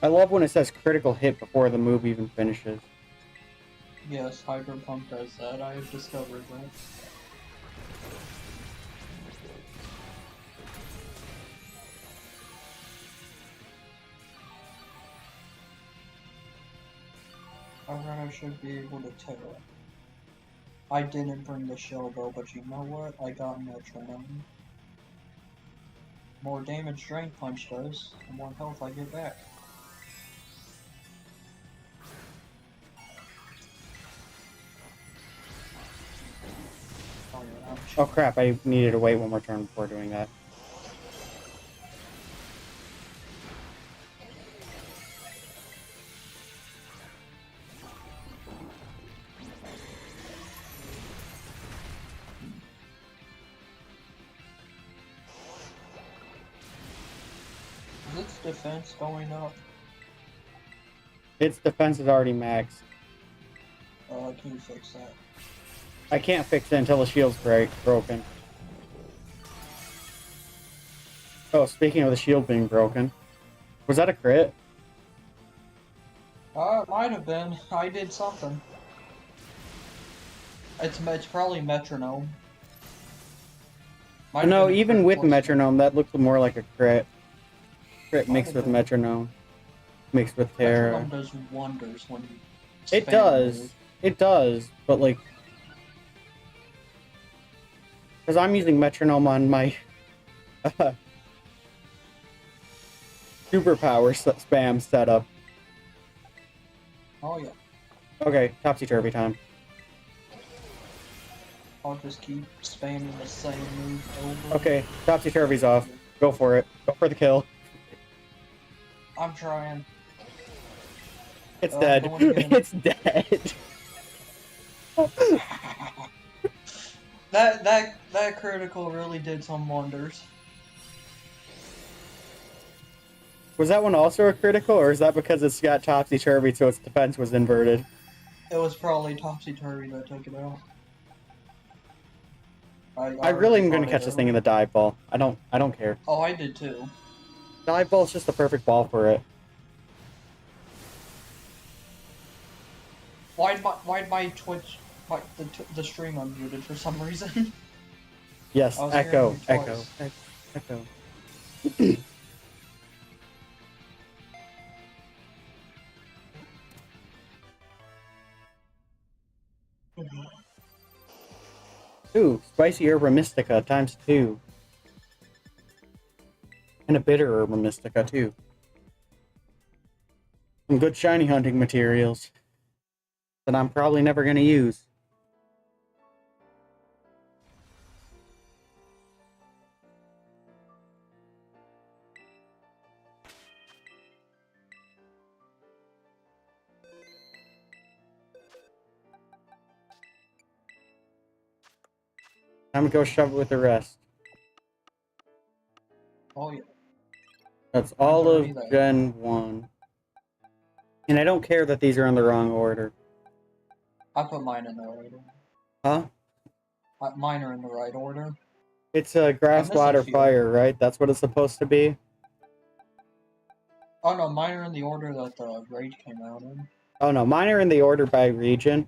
I love when it says critical hit before the move even finishes. Yes, Hydro Pump does that. I have discovered that. Alright, I should be able to tell. I didn't bring the shell though, but you know what? I got metronome. More damage Drain Punch does, the more health I get back. Oh, yeah, Oh crap, I needed to wait one more turn before doing that. Is its defense going up? Its defense is already maxed. Can you fix that? I can't fix it until the shield's broken. Oh, speaking of the shield being broken. Was that a crit? It might have been. I did something. It's probably metronome. Might have No, been a even crit with plus metronome, that looked more like a crit. Crit Might mixed have with been. metronome. Mixed with Terra. Metronome does wonders when you It spam does. move. It does, but like... Because I'm using metronome on my... superpower spam setup. Oh yeah. Okay, topsy-turvy time. I'll just keep spamming the same move over. Okay, topsy-turvy's off. Go for it. Go for the kill. I'm trying. It's Oh, dead. going again. It's dead. that critical really did some wonders. Was that one also a critical, or is that because it's got topsy-turvy so its defense was inverted? It was probably topsy-turvy that took it out. I really am going to catch this thing in the dive ball. I don't care. Oh, I did too. Dive ball's just the perfect ball for it. Why'd my Twitch the stream unmuted for some reason? Yes, I was hearing echo, you echo, twice. echo. Ooh, spicy herba mystica ×2. And a bitter herba mystica too. Some good shiny hunting materials that I'm probably never going to use. Time to go shove it with the rest. Oh yeah. That's Mine's all of already there. Gen 1. And I don't care that these are in the wrong order. I put mine in the right order. Huh? Mine are in the right order. It's a grass, missing a water, few. fire, right? That's what it's supposed to be? Oh no, mine are in the order that the raid came out in. Oh no, mine are in the order by region.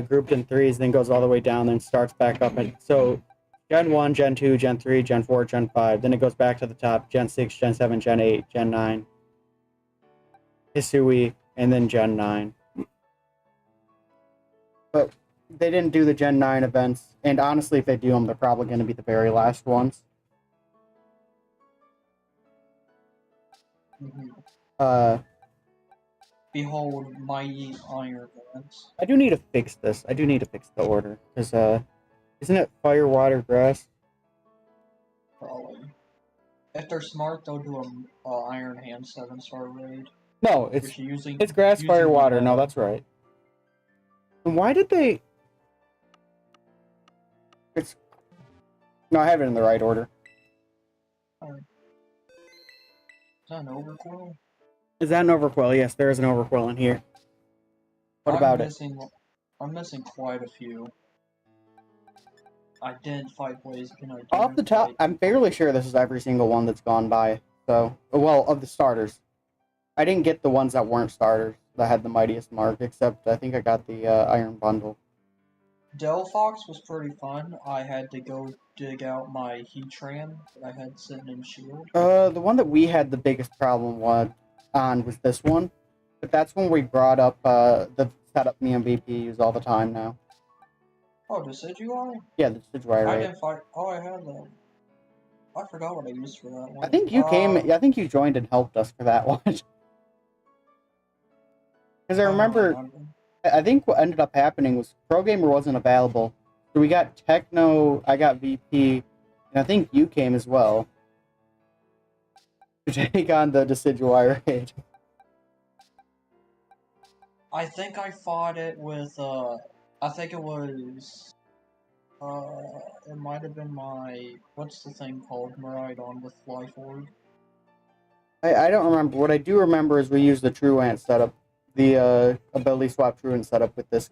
Grouped in threes, then goes all the way down, then starts back up. And so Gen 1, Gen 2, Gen 3, Gen 4, Gen 5. Then it goes back to the top. Gen 6, Gen 7, Gen 8, Gen 9. Hisui, and then Gen 9. But they didn't do the Gen 9 events. And honestly, if they do them, they're probably going to be the very last ones. Mm-hmm. Behold, mighty iron lance. I do need to fix this. I do need to fix the order. Because, isn't it fire, water, grass? Probably. If they're smart, they'll do a Iron Hand 7-star raid. No, it's grass, fire, water. No, that's right. And why did they... No, I have it in the right order. Is that an overquill? Is that an overquill? Yes, there is an overquill in here. What about it? I'm missing quite a few. I didn't fight Blaziken. Off the top, I'm fairly sure this is every single one that's gone by. So, well, of the starters. I didn't get the ones that weren't starters that had the mightiest mark, except I think I got the Iron Bundle. Delphox was pretty fun. I had to go dig out my Heatran that I had sitting in shield. The one that we had the biggest problem on was this one. But that's when we brought up the setup me and VP use all the time now. Oh, Decidueye? Yeah, the Decidueye I raid. didn't fight. Oh, I had that. I forgot what I used for that one. I think you I think you joined and helped us for that one. Because I remember, I think what ended up happening was Pro Gamer wasn't available. So we got Techno, I got VP, and I think you came as well to take on the Decidueye raid. I think I fought it with, I think it was, it might have been my, what's the thing called, Miraidon with Flyford. I don't remember. What I do remember is we used the Truant setup, the ability swap Truant setup with this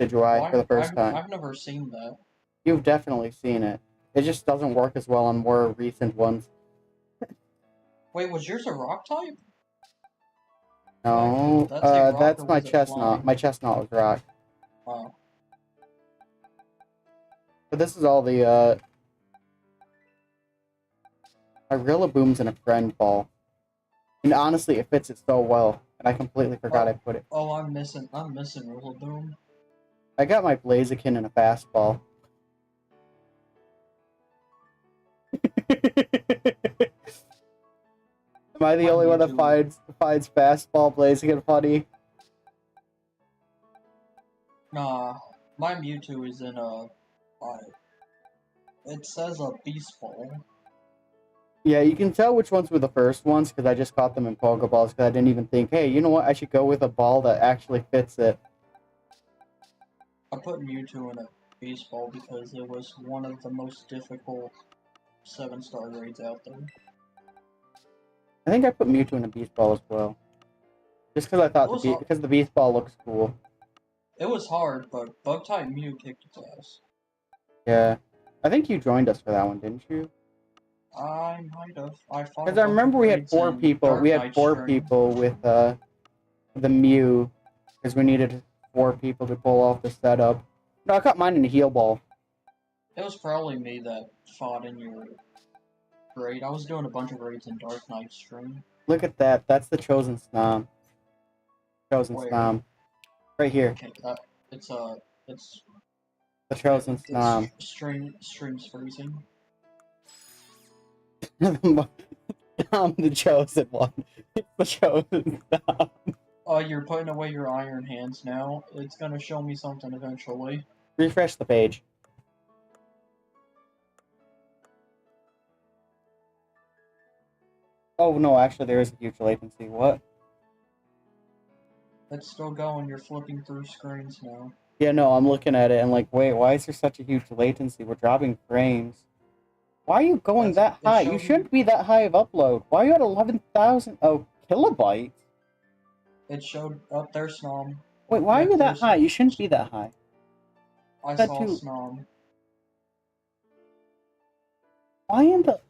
Decidueye for the first time. I've never seen that. You've definitely seen it. It just doesn't work as well on more recent ones. Wait, was yours a rock type? No, that's my chestnut. My chestnut was rock. Oh. But this is all the, my Rillaboom's in a friend ball. And honestly, it fits it so well. And I completely forgot I put it. Oh, I'm missing Rillaboom. I got my Blaziken in a fastball. Am I the only one that finds fastball Blaziken funny? Nah, my Mewtwo is in a... it says a Beast Ball. Yeah, you can tell which ones were the first ones, because I just caught them in Pokeballs, because I didn't even think, hey, you know what, I should go with a ball that actually fits it. I put Mewtwo in a Beast Ball because it was one of the most difficult 7-star raids out there. I think I put Mewtwo in a Beast Ball as well. Just because I thought because the Beast Ball looks cool. It was hard, but Bug-type Mew kicked its ass. Yeah. I think you joined us for that one, didn't you? I might have. Because I remember we had 4 people. We had 4 people with the Mew, because we needed 4 people to pull off the setup. No, I caught mine in a heal ball. It was probably me that fought in your raid. I was doing a bunch of raids in Dark Knight stream. Look at that. That's the Chosen Snom. Chosen Where? Snom. Right here. Okay, it's The Chosen Snom. Stream's freezing. I'm the chosen one. It's the chosen Snom. Oh, you're putting away your iron hands now. It's gonna show me something eventually. Refresh the page. Oh no, actually there is a huge latency. What? It's still going. You're flipping through screens now. Yeah, no, I'm looking at it and like, wait, why is there such a huge latency? We're dropping frames. Why are you going that high? You shouldn't be that high of upload. Why are you at 11,000 kilobytes? It showed up there, Snom. Wait, why are you that high? You shouldn't be that high. I saw Snom. Why in the...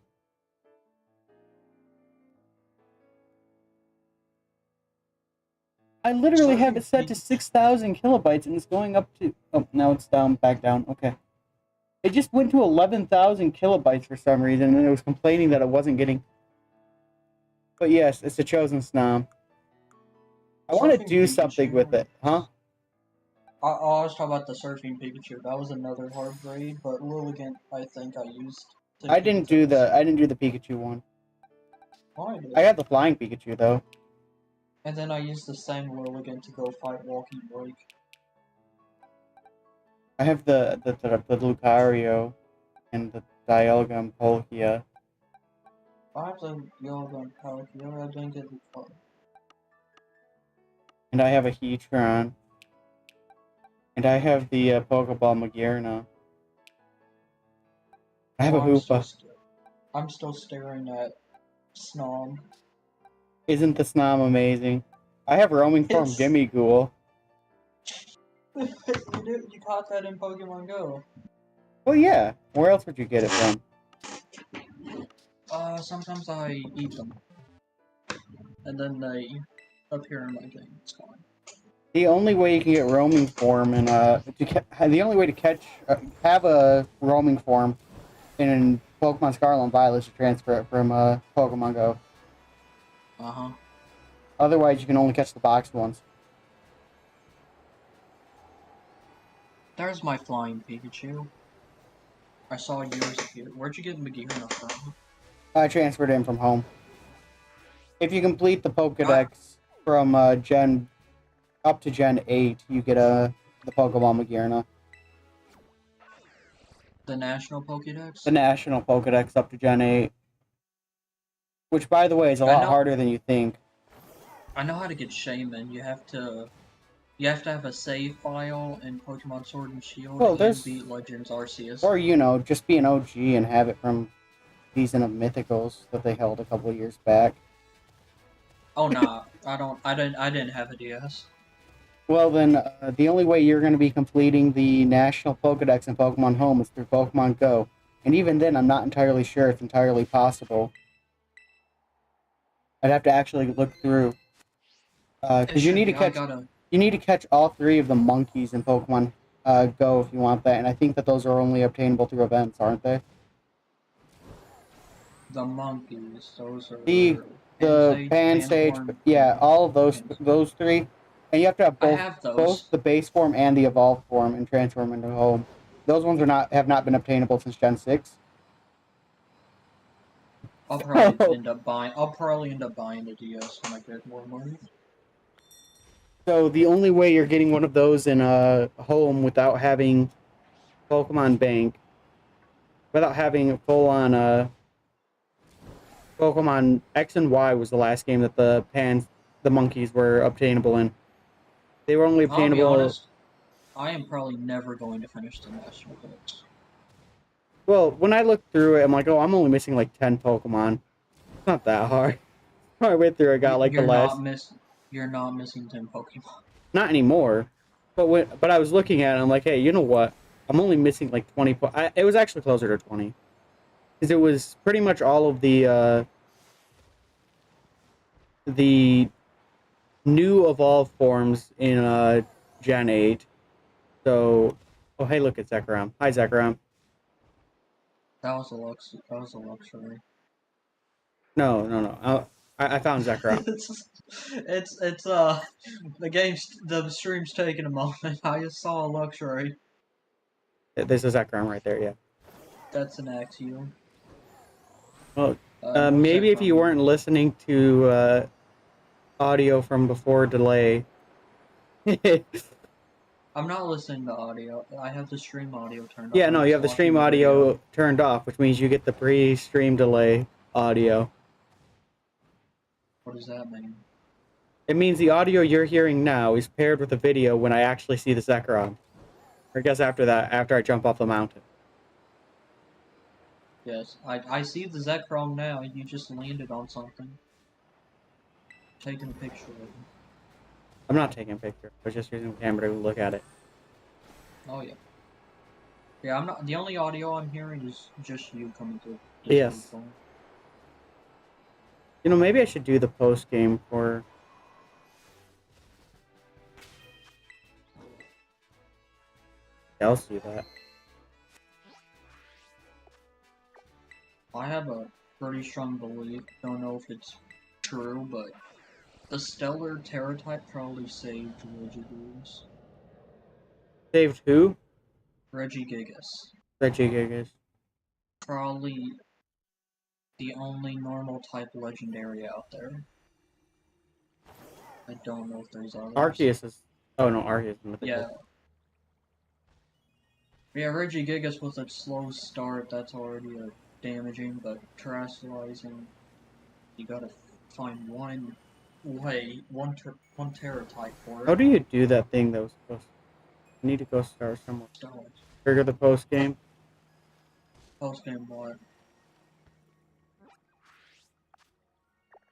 I literally have it set to 6,000 kilobytes and it's going up to... Oh, now it's down, back down. Okay. It just went to 11,000 kilobytes for some reason and it was complaining that it wasn't getting... But yes, it's a Chosen Snom. I want to do something with it, huh? I was talking about the Surfing Pikachu. That was another hard raid, but Lilligant, I think I used... I didn't do the Pikachu one. Oh, I got the Flying Pikachu, though. And then I used the same Lilligant to go fight Walking Blake. I have the Lucario and the Dialga and Palkia. I have the Dialga and Palkia. I didn't get the card. And I have a Heatran. And I have the Pokeball Magearna. I have a Hoopa. I'm still staring at Snom. Isn't the Snom amazing? I have Roaming Form Gimme Ghoul. You caught that in Pokemon Go. Oh yeah. Where else would you get it from? Sometimes I eat them. And then they appear in my game. It's fine. The only way you can get Roaming Form and the only way to have a Roaming Form in Pokemon Scarlet and Violet is to transfer it from Pokemon Go. Uh-huh. Otherwise, you can only catch the boxed ones. There's my Flying Pikachu. I saw yours here. Where'd you get Magearna from? I transferred it in from home. If you complete the Pokedex from Gen up to Gen 8, you get the Pokemon Magearna. The National Pokedex? The National Pokedex up to Gen 8. Which, by the way, is a lot harder than you think. I know how to get Shaman. You have to have a save file in Pokemon Sword and Shield and beat Legends Arceus. Or, you know, just be an OG and have it from Season of Mythicals that they held a couple of years back. Oh nah, I didn't have a DS. Well then, the only way you're going to be completing the National Pokedex in Pokemon Home is through Pokemon Go. And even then, I'm not entirely sure it's entirely possible. I'd have to actually look through. Because you need to catch all 3 of the monkeys in Pokemon Go if you want that. And I think that those are only obtainable through events, aren't they? The monkeys, those are... The Pansage, yeah, all of those 3. And you have to have both the base form and the evolved form and transfer them into home. Those ones have not been obtainable since Gen 6. I'll probably end up buying the DS when I get more money. So the only way you're getting one of those in home without having Pokemon Bank, without having a full-on Pokemon X and Y was the last game that the monkeys were obtainable in. They were only obtainable... I'll be honest, I am probably never going to finish the National Pokedex. Well, when I looked through it, I'm like, oh, I'm only missing like 10 Pokemon. It's not that hard. I went through, I got like the last... You're not missing 10 Pokemon. Not anymore. But I was looking at it, I'm like, hey, you know what? I'm only missing like 20... It was actually closer to 20. Because it was pretty much all of the new evolved forms in Gen 8. So, oh hey, look, it's Zekrom. Hi, Zekrom. That was a luxury. No. I found Zekrom. it's the stream's taking a moment. I just saw a luxury. There's a Zekrom right there, yeah. That's an axiom. Well, More maybe if Zekrom. you weren't listening to audio from before delay. I'm not listening to audio. I have the stream audio turned off. Yeah, I'm no, you just have the watching stream the audio video. turned off, which means you get the pre-stream delay audio. What does that mean? It means the audio you're hearing now is paired with the video when I actually see the Zekrom. Or I guess after that, after I jump off the mountain. Yes, I see the Zekrom now. You just landed on something. Taking a picture of it. I'm not taking a picture. I was just using the camera to look at it. Oh yeah. Yeah, I'm not. The only audio I'm hearing is just you coming through. Yes. Phone. You know, maybe I should do the post game for. Yeah, I'll do that. I have a pretty strong belief. Don't know if it's true, but the Stellar Terra type probably saved Regigigas. Saved who? Regigigas. Regigigas. Probably the only normal type legendary out there. I don't know if there's others. Arceus is. Oh no, Arceus is mythical. Yeah. Yeah, Regigigas with a slow start, that's already damaging, but terrestrializing, you gotta find one Terra type for it. How do you do that thing that was supposed to... I need to go start somewhere. Trigger the post game. Post game what?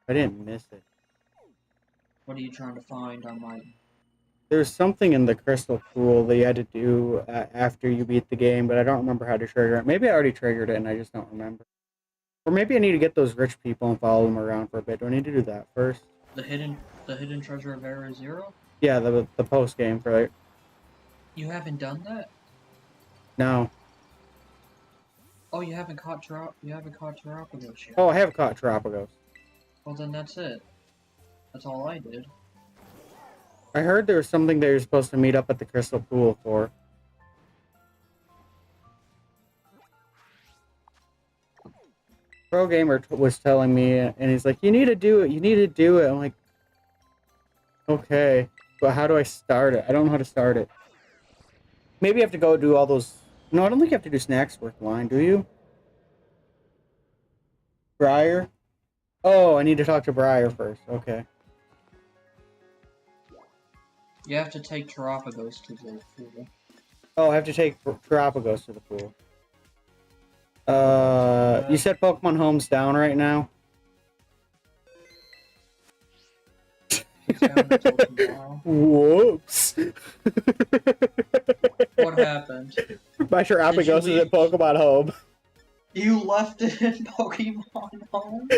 I didn't miss it. What are you trying to find? I might. There's something in the crystal pool that you had to do after you beat the game, but I don't remember how to trigger it. Maybe I already triggered it and I just don't remember. Or maybe I need to get those rich people and follow them around for a bit. Do I need to do that first? The hidden treasure of Area Zero? Yeah, the post game for it. You haven't done that? No. Oh, you haven't caught Terrapagos yet. Oh, I have caught Terrapagos. Well, then that's it. That's all I did. I heard there was something that you're supposed to meet up at the crystal pool for. Pro gamer was telling me, and he's like, "You need to do it. You need to do it." I'm like, "Okay, but how do I start it? I don't know how to start it." Maybe you have to go do all those. No, I don't think you have to do snacks worth line, do you? Briar? Oh, I need to talk to Briar first. Okay. You have to take Terrapagos to the pool. Oh, I have to take Terrapagos to the pool. You said Pokemon Home's down right now? It's down until tomorrow. Whoops. What happened? My Terrapagos is at Pokemon Home. You left it in Pokemon Home?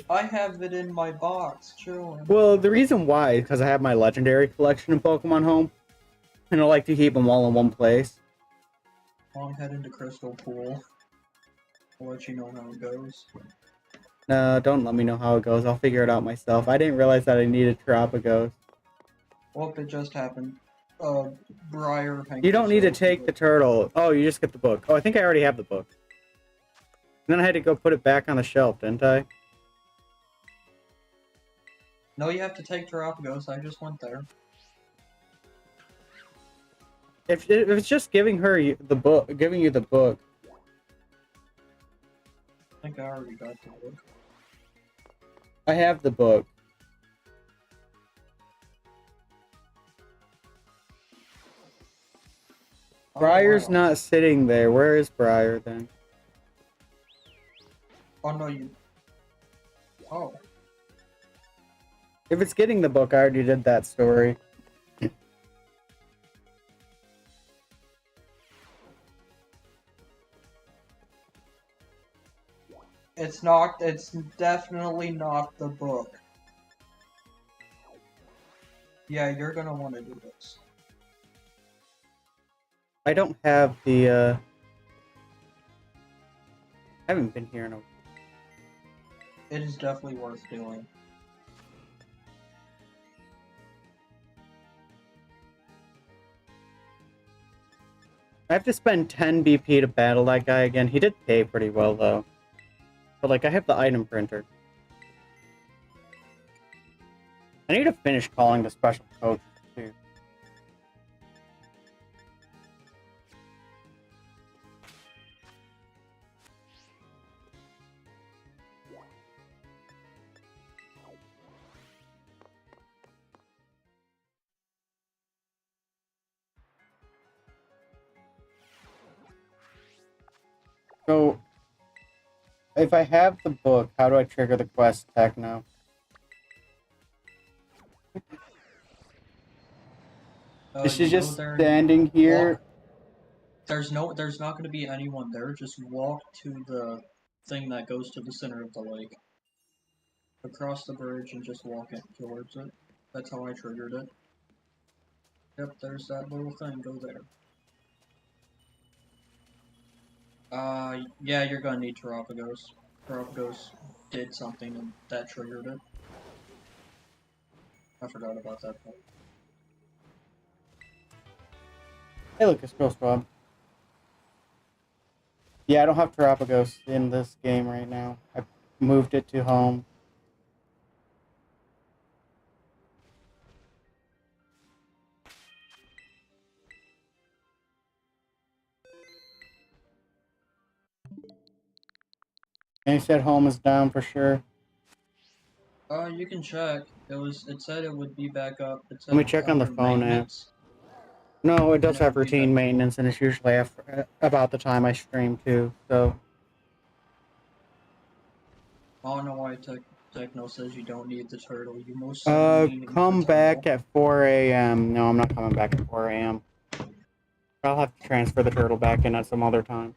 I have it in my box, chilling. Well, the reason why is because I have my legendary collection in Pokemon Home, and I like to keep them all in one place. I'm heading to Crystal Pool. I'll let you know how it goes. No, don't let me know how it goes. I'll figure it out myself. I didn't realize that I needed Terrapagos. Well, it just happened. Briar. You don't need to take the turtle. Oh, you just get the book. Oh, I think I already have the book. And then I had to go put it back on the shelf, didn't I? No, you have to take Terrapagos. I just went there. If it's just giving her the book, giving you the book. I think I already got the book. I have the book. Briar's not sitting there. Where is Briar then? Oh no, you. Oh. If it's getting the book, I already did that story. It's not. It's definitely not the book. Yeah, you're gonna want to do this. I don't have the, I haven't been here in a... It is definitely worth doing. I have to spend 10 BP to battle that guy again. He did pay pretty well, though. But, like, I have the item printer. I need to finish calling the special coach, too. So, if I have the book, how do I trigger the quest tech now? Is she You go just there and standing here? walk. There's not going to be anyone there. Just walk to the thing that goes to the center of the lake. Across the bridge and just walk it towards it. That's how I triggered it. Yep, there's that little thing. Go there. Yeah, you're gonna need Terapagos. Terapagos did something and that triggered it. I forgot about that part. Hey, Lucas, Ghost Bob. Yeah, I don't have Terapagos in this game right now. I moved it to home. And you said home is down for sure. You can check. It said it would be back up. It Let me said check on the under phone app. maintenance. No, it And does it have would be routine back. maintenance, and it's usually after, about the time I stream too. So I don't know why Techno says you don't need the turtle. You most certainly need the come back turtle. at 4 a.m. No, I'm not coming back at 4 a.m. I'll have to transfer the turtle back in at some other time.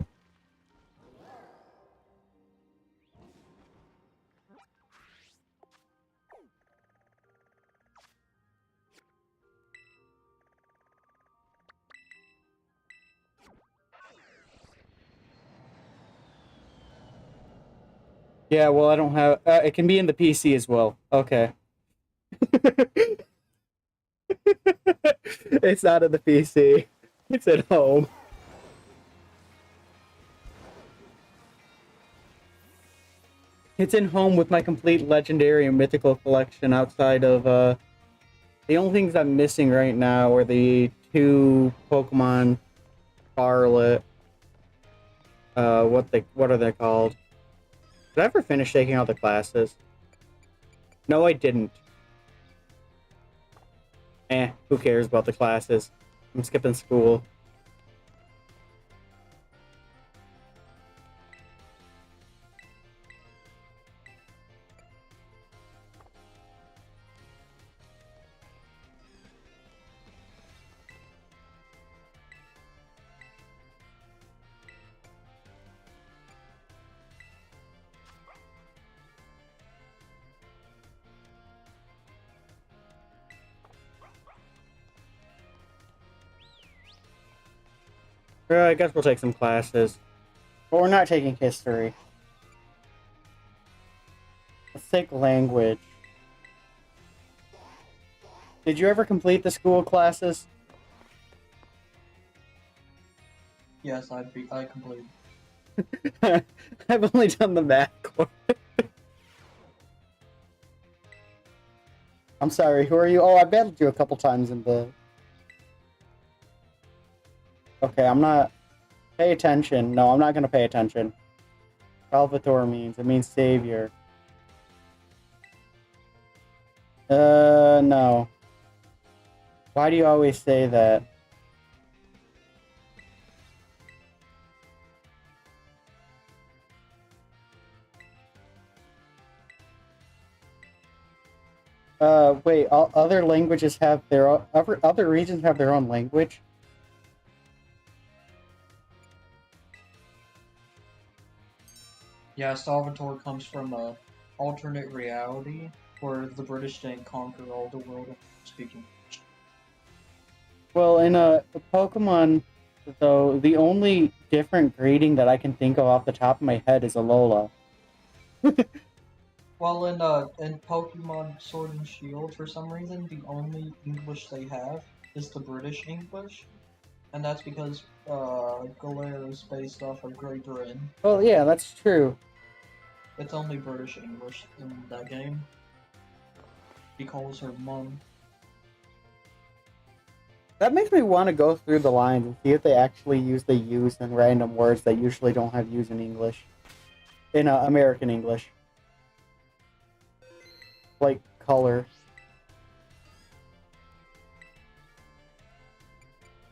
Yeah, well, I don't have. It can be in the PC as well. Okay. It's not in the PC. It's at home. It's in home with my complete legendary and mythical collection outside of, the only things I'm missing right now are the two Pokemon Scarlet. What are they called? Did I ever finish taking all the classes? No, I didn't. Who cares about the classes? I'm skipping school. I guess we'll take some classes. But we're not taking history. Let's take language. Did you ever complete the school classes? Yes, I completed. I've only done the math course. I'm sorry, who are you? Oh, I battled you a couple times in the... Okay, I'm not... Pay attention. No, I'm not gonna pay attention. Salvatore means. It means savior. No. Why do you always say that? Wait, all other languages have their own... Other regions have their own language? Yeah, Salvatore comes from a alternate reality where the British didn't conquer all the world speaking Well, in Pokemon, though, the only different grading that I can think of off the top of my head is Alola. Well, in Pokemon Sword and Shield, for some reason, the only English they have is the British English, and that's because Galera is based off of Great Britain. Well, yeah, that's true. It's only British English in that game. He calls her mum. That makes me want to go through the lines and see if they actually use the use in random words that usually don't have use in English. In American English. Like color.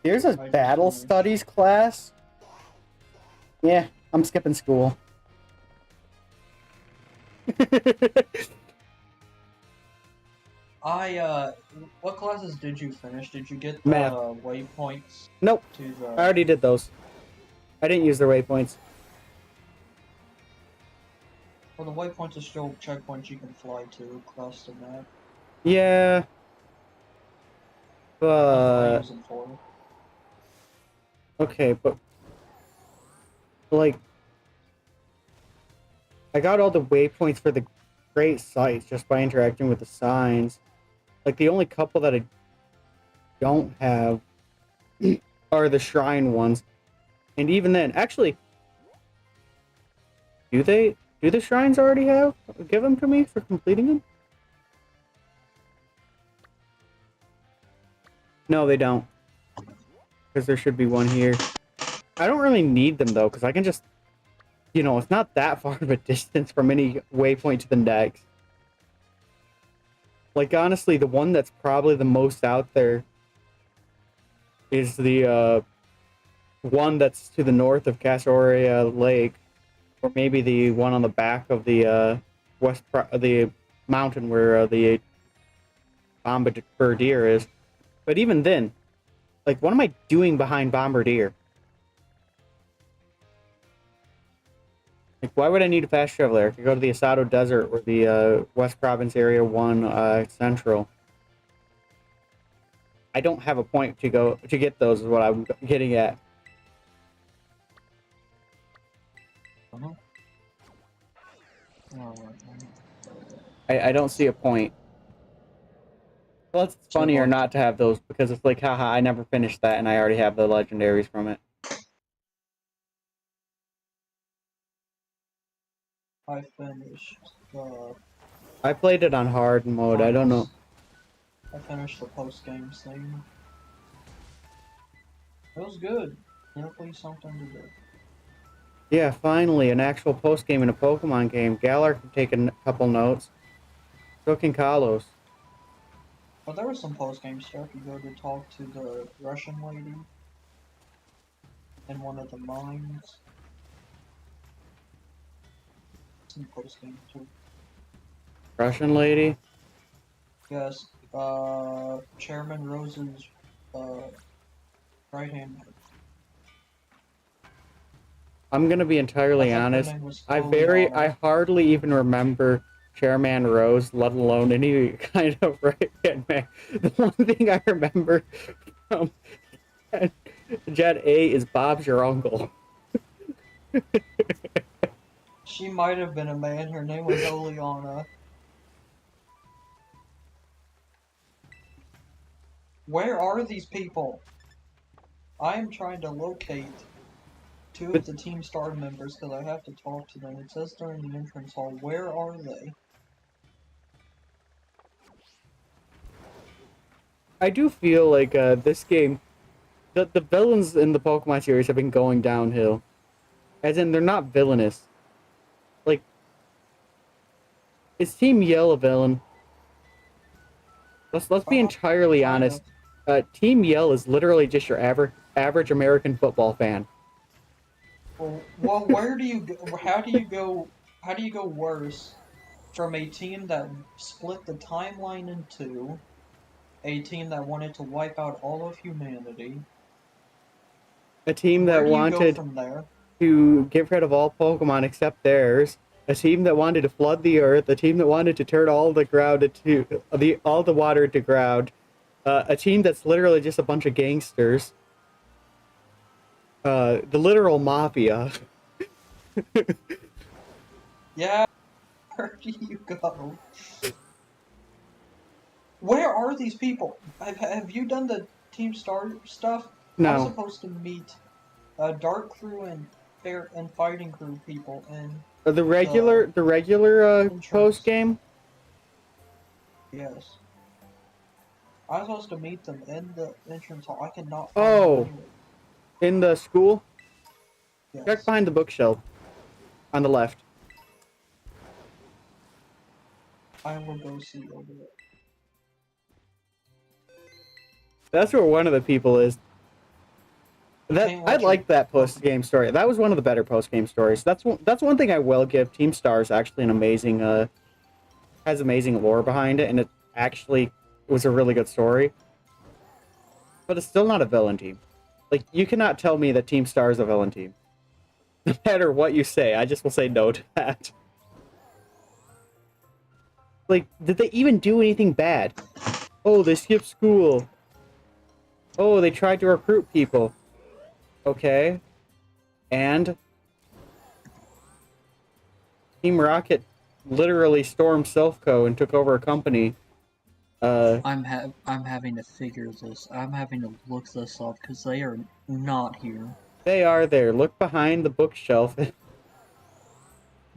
There's a battle studies class. Yeah, I'm skipping school. What classes did you finish? Did you get the Math. waypoints? Nope. To the... I already did those. I didn't use the waypoints. Well, the waypoints are still checkpoints you can fly to across the map. Yeah. I use them for. Okay, but like I got all the waypoints for the great sites just by interacting with the signs. Like the only couple that I don't have are the shrine ones. And even then, actually, do the shrines already give them to me for completing them? No, they don't. Because there should be one here. I don't really need them though, because I can just, you know, it's not that far of a distance from any waypoint to the next. Like honestly, the one that's probably the most out there is the one that's to the north of Castoria Lake, or maybe the one on the back of the the mountain where the Bombardier is. But even then, like, what am I doing behind Bombardier? Like, why would I need a fast traveler? I could go to the Asado Desert or the West Province Area 1 Central. I don't have a point to go to get those is what I'm getting at. I don't see a point. Well, it's funnier not to have those because it's like, haha, I never finished that and I already have the legendaries from it. I finished I played it on hard mode. finals. I don't know. I finished the post-game thing. It was good. Definitely something to do. Yeah, finally, an actual post-game in a Pokemon game. Galar can take a couple notes. So can Kalos. But there was some post-game stuff. You go to talk to the Russian lady in one of the mines. Some post-game too. Russian lady? Yes. Chairman Rose's right hand. I'm gonna be entirely honest. I hardly even remember Chairman Rose, let alone any kind of right-hand man. The one thing I remember from Jet A is Bob's your uncle. She might have been a man. Her name was Oleana. Where are these people? I am trying to locate two of the Team Star members because I have to talk to them. It says they're in the entrance hall. Where are they? I do feel like this game, the villains in the Pokemon series have been going downhill. As in, they're not villainous. Like, is Team Yell a villain? Let's be entirely honest. Team Yell is literally just your average American football fan. Well, where do you go? How do you go worse from a team that split the timeline in two, a team that wanted to wipe out all of humanity, a team that wanted to get rid of all Pokemon except theirs, a team that wanted to flood the earth, a team that wanted to turn all the ground into all the water to ground, A team that's literally just a bunch of gangsters. The literal mafia. Yeah, where do you go? Where are these people? Have you done the Team Star stuff? I was No, supposed to meet Dark Crew and Fair and Fighting Crew people in the the regular post entrance. game. Yes. I was supposed to meet them in the entrance hall. I cannot find them Oh, anywhere. in the school. Check Yes. behind the bookshelf on the left. I will go see over there. That's where one of the people is. That Can't I let you. like that Oh, post game story. That was one of the better post game stories. That's one thing I will give. Team Star is actually an amazing has amazing lore behind it, and it actually was a really good story. But it's still not a villain team. Like you cannot tell me that Team Star is a villain team. No matter what you say, I just will say no to that. Like, did they even do anything bad? Oh, they skipped school. Oh, they tried to recruit people. Okay. And Team Rocket literally stormed Silphco and took over a company. I'm having to figure this. I'm having to look this up because they are not here. They are there. Look behind the bookshelf.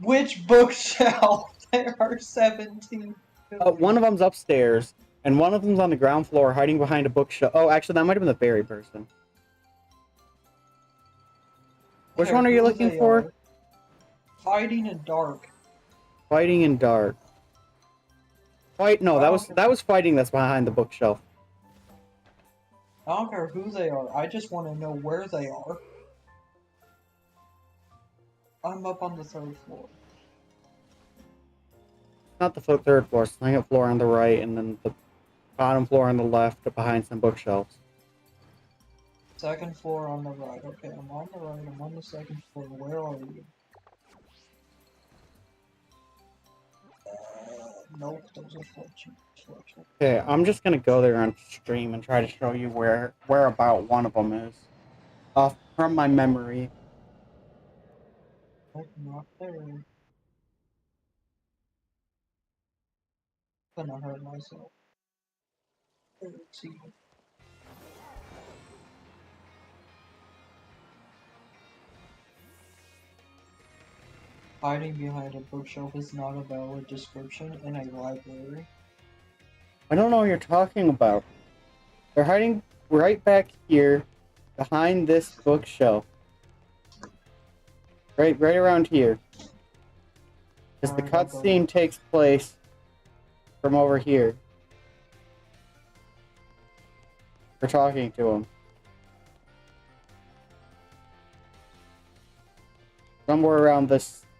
Which bookshelf? There are 17 One billion. of them's upstairs, and one of them's on the ground floor, hiding behind a bookshelf. Oh, actually, that might have been the berry person. Which Here, one are you who looking they for? are. Fighting in dark. Fighting in dark. Fight? No, I don't care. that was fighting. That's behind the bookshelf. I don't care who they are. I just want to know where they are. I'm up on the 3rd floor. Not the third floor. Second floor on the right, and then the bottom floor on the left, behind some bookshelves. 2nd floor on the right. Okay, I'm on the right. I'm on the 2nd floor. Where are you? Nope, those are fletching. Okay, I'm just gonna go there on stream and try to show you where about one of them is. Off from my memory. Nope, not there. Gonna hurt myself. Let's see. Hiding behind a bookshelf is not a valid description in a library. I don't know what you're talking about. They're hiding right back here, behind this bookshelf. Right around here. Because the Alright, I'll go there. cutscene takes place from over here. We're talking to him. Somewhere around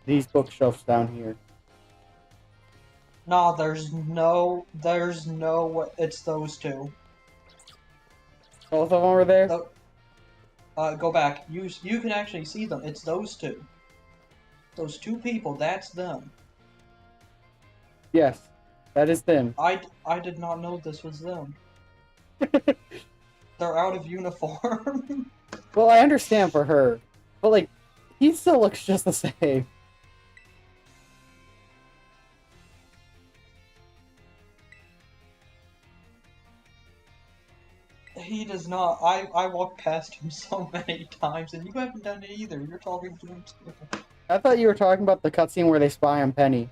these bookshelves down here. Nah, there's no it's those two. Both of them are there? Go back. You can actually see them. It's those two. Those two people, that's them. Yes. That is them. I did not know this was them. They're out of uniform. Well, I understand for her. But, like, he still looks just the same. He does not. I walked past him so many times, and you haven't done it either. You're talking to him too. I thought you were talking about the cutscene where they spy on Penny.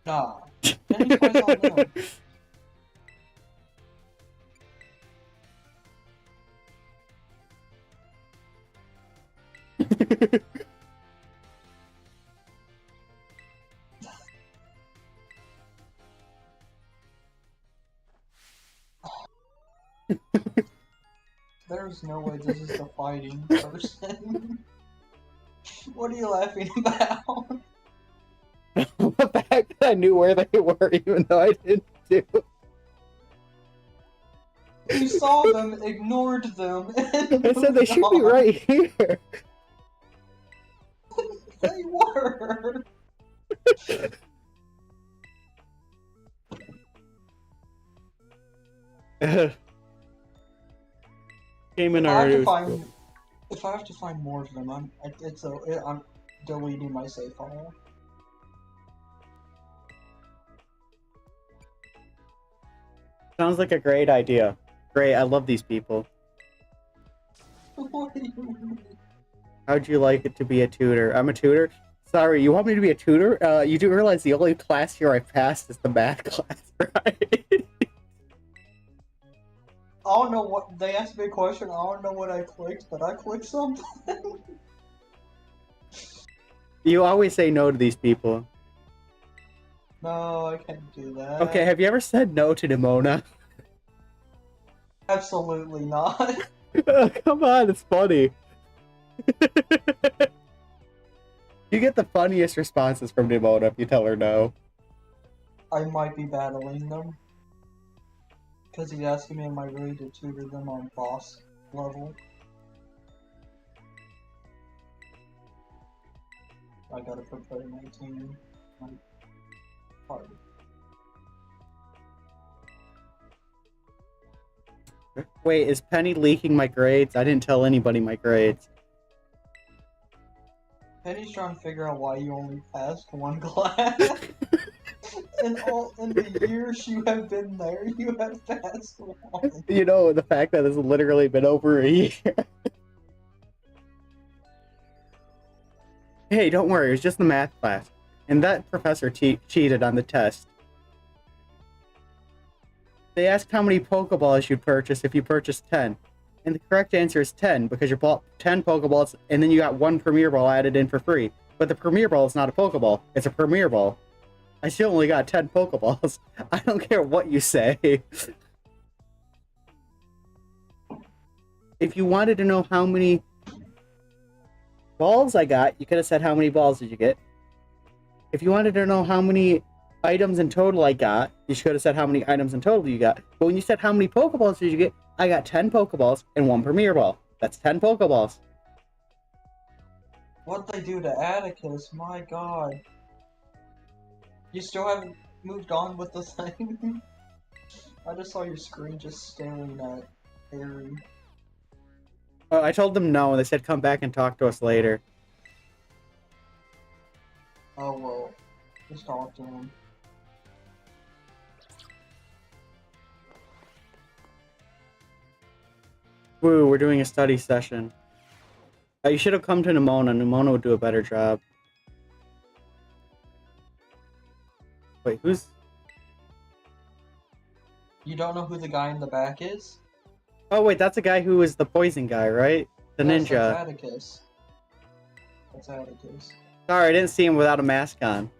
Nah. Penny spies on them. There's no way this is the fighting person. What are you laughing about? The fact that I knew where they were, even though I didn't do. You saw them, ignored them, and I said they moved should be on. right here. They were. Came in If I have already. to Was find, cool. if I have to find more of them, I'm deleting my save file. Sounds like a great idea. Great, I love these people. What do you mean? How'd you like it to be a tutor? I'm a tutor? Sorry, you want me to be a tutor? You do realize the only class here I passed is the math class, right? I don't know what they asked me a question. I don't know what I clicked, but I clicked something. You always say no to these people. No, I can't do that. Okay, have you ever said no to Nimona? Absolutely not. Come on, it's funny. You get the funniest responses from Nimona if you tell her no. I might be battling them. Because he's asking me am I ready to tutor them on boss level. I gotta prepare my team. My party. Wait, is Penny leaking my grades? I didn't tell anybody my grades. Penny's trying to figure out why you only passed one class. In the years you have been there, you have passed one. You know, the fact that it's literally been over a year. Hey, don't worry, it was just the math class. And that professor cheated on the test. They asked how many Pokeballs you'd purchase if you purchased 10. And the correct answer is 10, because you bought 10 Pokeballs, and then you got one Premier Ball added in for free. But the Premier Ball is not a Pokeball, it's a Premier Ball. I still only got 10 Pokeballs. I don't care what you say. If you wanted to know how many balls I got, you could have said how many balls did you get. If you wanted to know how many items in total I got, you should have said how many items in total you got. But when you said how many Pokeballs did you get, I got 10 Pokeballs and one Premier Ball. That's 10 Pokeballs. What they do to Atticus, my god. You still haven't moved on with the thing? I just saw your screen just staring at Harry. I told them no, and they said come back and talk to us later. Oh well, just talk to him. Woo, we're doing a study session. You should have come to Nimona. Nimona would do a better job. Wait, who's... You don't know who the guy in the back is? Oh, wait, that's the guy who is the poison guy, right? The Yes, ninja. that's Atticus. That's Atticus. Sorry, I didn't see him without a mask on.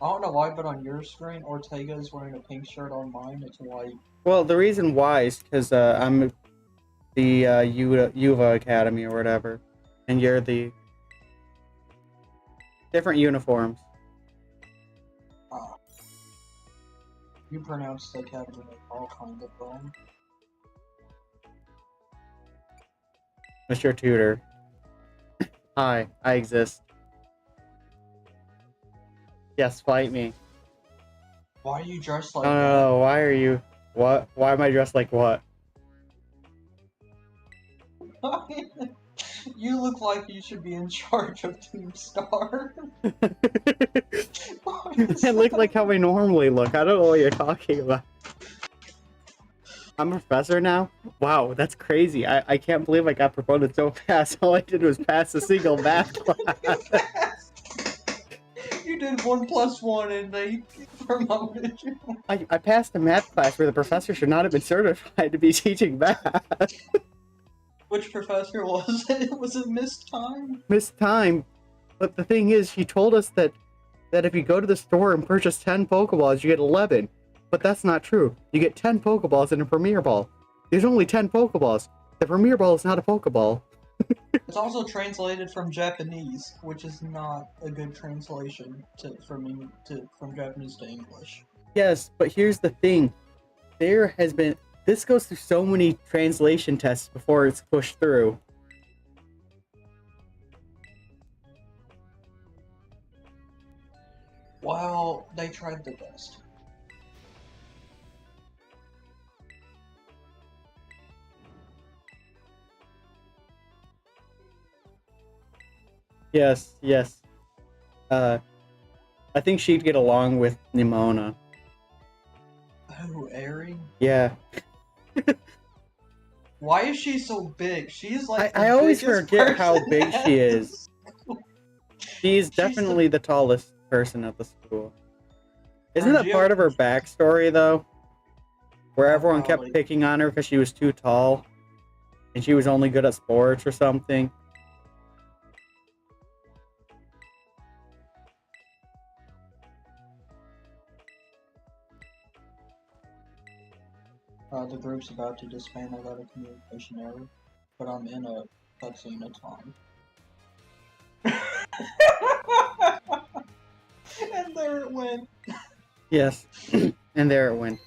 I don't know why, but on your screen, Ortega is wearing a pink shirt. On mine, it's white. Well, the reason why is because I'm the Uva Academy or whatever, and you're the different uniforms. You pronounced the academy all kind of wrong. Mr. Tutor. Hi, I exist. Yes, fight me. Why are you dressed like No, why are you... What? Why am I dressed like what? that? You look like you should be in charge of Team Star. I look like how I normally look. I don't know what you're talking about. I'm a professor now? Wow, that's crazy. I can't believe I got promoted so fast. All I did was pass a single math class. You did 1 + 1 and they promoted you. I passed a math class where the professor should not have been certified to be teaching math. Which professor was it? Was it Miss Time? Missed time. But the thing is, she told us that if you go to the store and purchase 10 Pokeballs, you get 11. But that's not true. You get 10 Pokeballs and a Premier Ball. There's only 10 Pokeballs. The Premier Ball is not a Pokeball. It's also translated from Japanese, which is not a good translation from Japanese to English. Yes, but here's the thing. There has been... This goes through so many translation tests before it's pushed through. Well, they tried their best. Yes, yes. I think she'd get along with Nimona. Oh, Airy? Yeah. Why is she so big? She's like I the always biggest forget how person big at she the is. school. She's She's definitely the tallest person at the school. Isn't Bro, that part of her backstory, though? Where yeah, everyone kept probably. picking on her because she was too tall? And she was only good at sports or something? The group's about to disband. I got a communication error, but I'm in a cutscene. It's fine. And there it went. Yes. And there it went.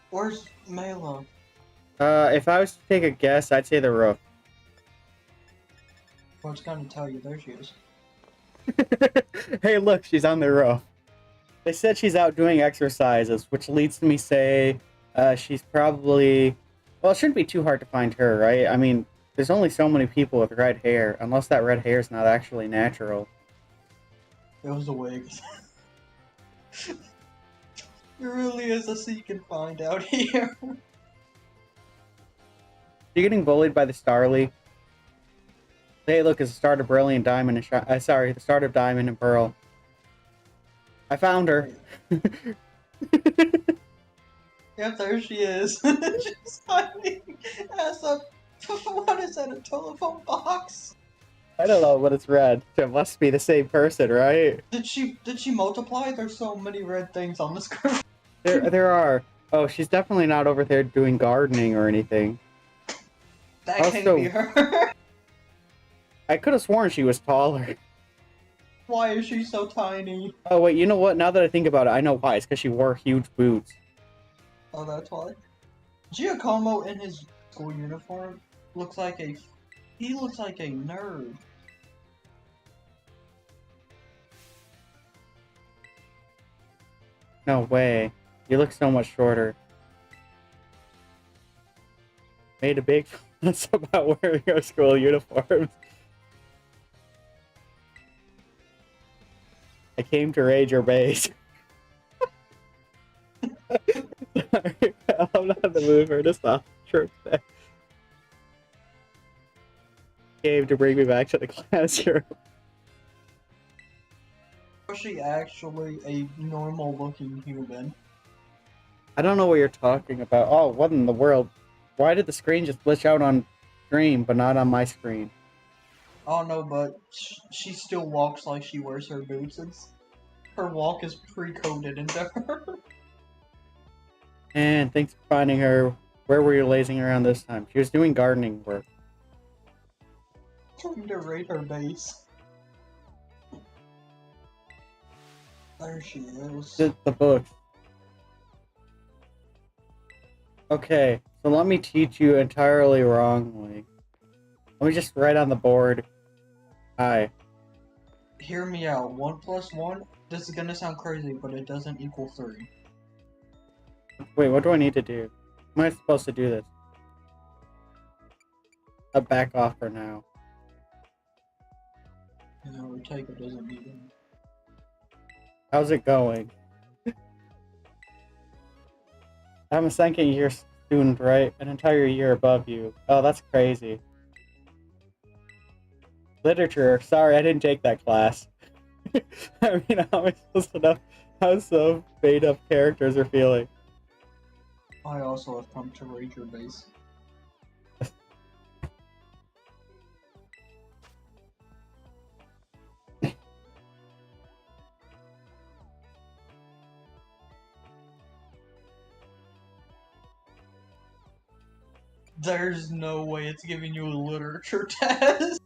Where's Mela? If I was to take a guess, I'd say the roof. Well, it's gonna tell you. There she is. Hey, look, she's on the roof. They said she's out doing exercises, which leads to me say she's probably... Well, it shouldn't be too hard to find her, right? I mean, there's only so many people with red hair, unless that red hair is not actually natural. It was a wig. There really is a seek and find out here. You're getting bullied by the Starly. Hey, look, it's the start of Brilliant Diamond and sorry, the start of Diamond and Pearl. I found her. Yep, there she is. Just hiding as a... What is that, a telephone box? I don't know, but it's red. So it must be the same person, right? Did she multiply? There's so many red things on the screen. There are. Oh, she's definitely not over there doing gardening or anything. That can't Also, be her. I could have sworn she was taller. Why is she so tiny? Oh, wait, you know what? Now that I think about it, I know why. It's because she wore huge boots. Oh, that's why. Giacomo in his school uniform looks like a... He looks like a nerd. No way. You look so much shorter. Made a big fuss about wearing our school uniforms. I came to raid your base. Sorry, I'm not in the mood for this off trip today. Came to bring me back to the classroom. Was she actually a normal looking human? I don't know what you're talking about. Oh, what in the world? Why did the screen just glitch out on stream, but not on my screen? Oh no, but she still walks like she wears her boots. Her walk is pre-coded into her. And thanks for finding her. Where were you lazing around this time? She was doing gardening work. Trying to raid her base. There she is. The books. Okay, so let me teach you entirely wrongly. Let me just write on the board. Hi. Hear me out. 1 plus 1. This is gonna sound crazy, but it doesn't equal 3. Wait, what do I need to do? Am I supposed to do this? I'll back off for now. No, Ortega doesn't need it. How's it going? I'm a second year student, right? An entire year above you. Oh, that's crazy. Literature. Sorry, I didn't take that class. I mean, how am I supposed to know how some made up characters are feeling? I also have come to raid your base. There's no way it's giving you a literature test.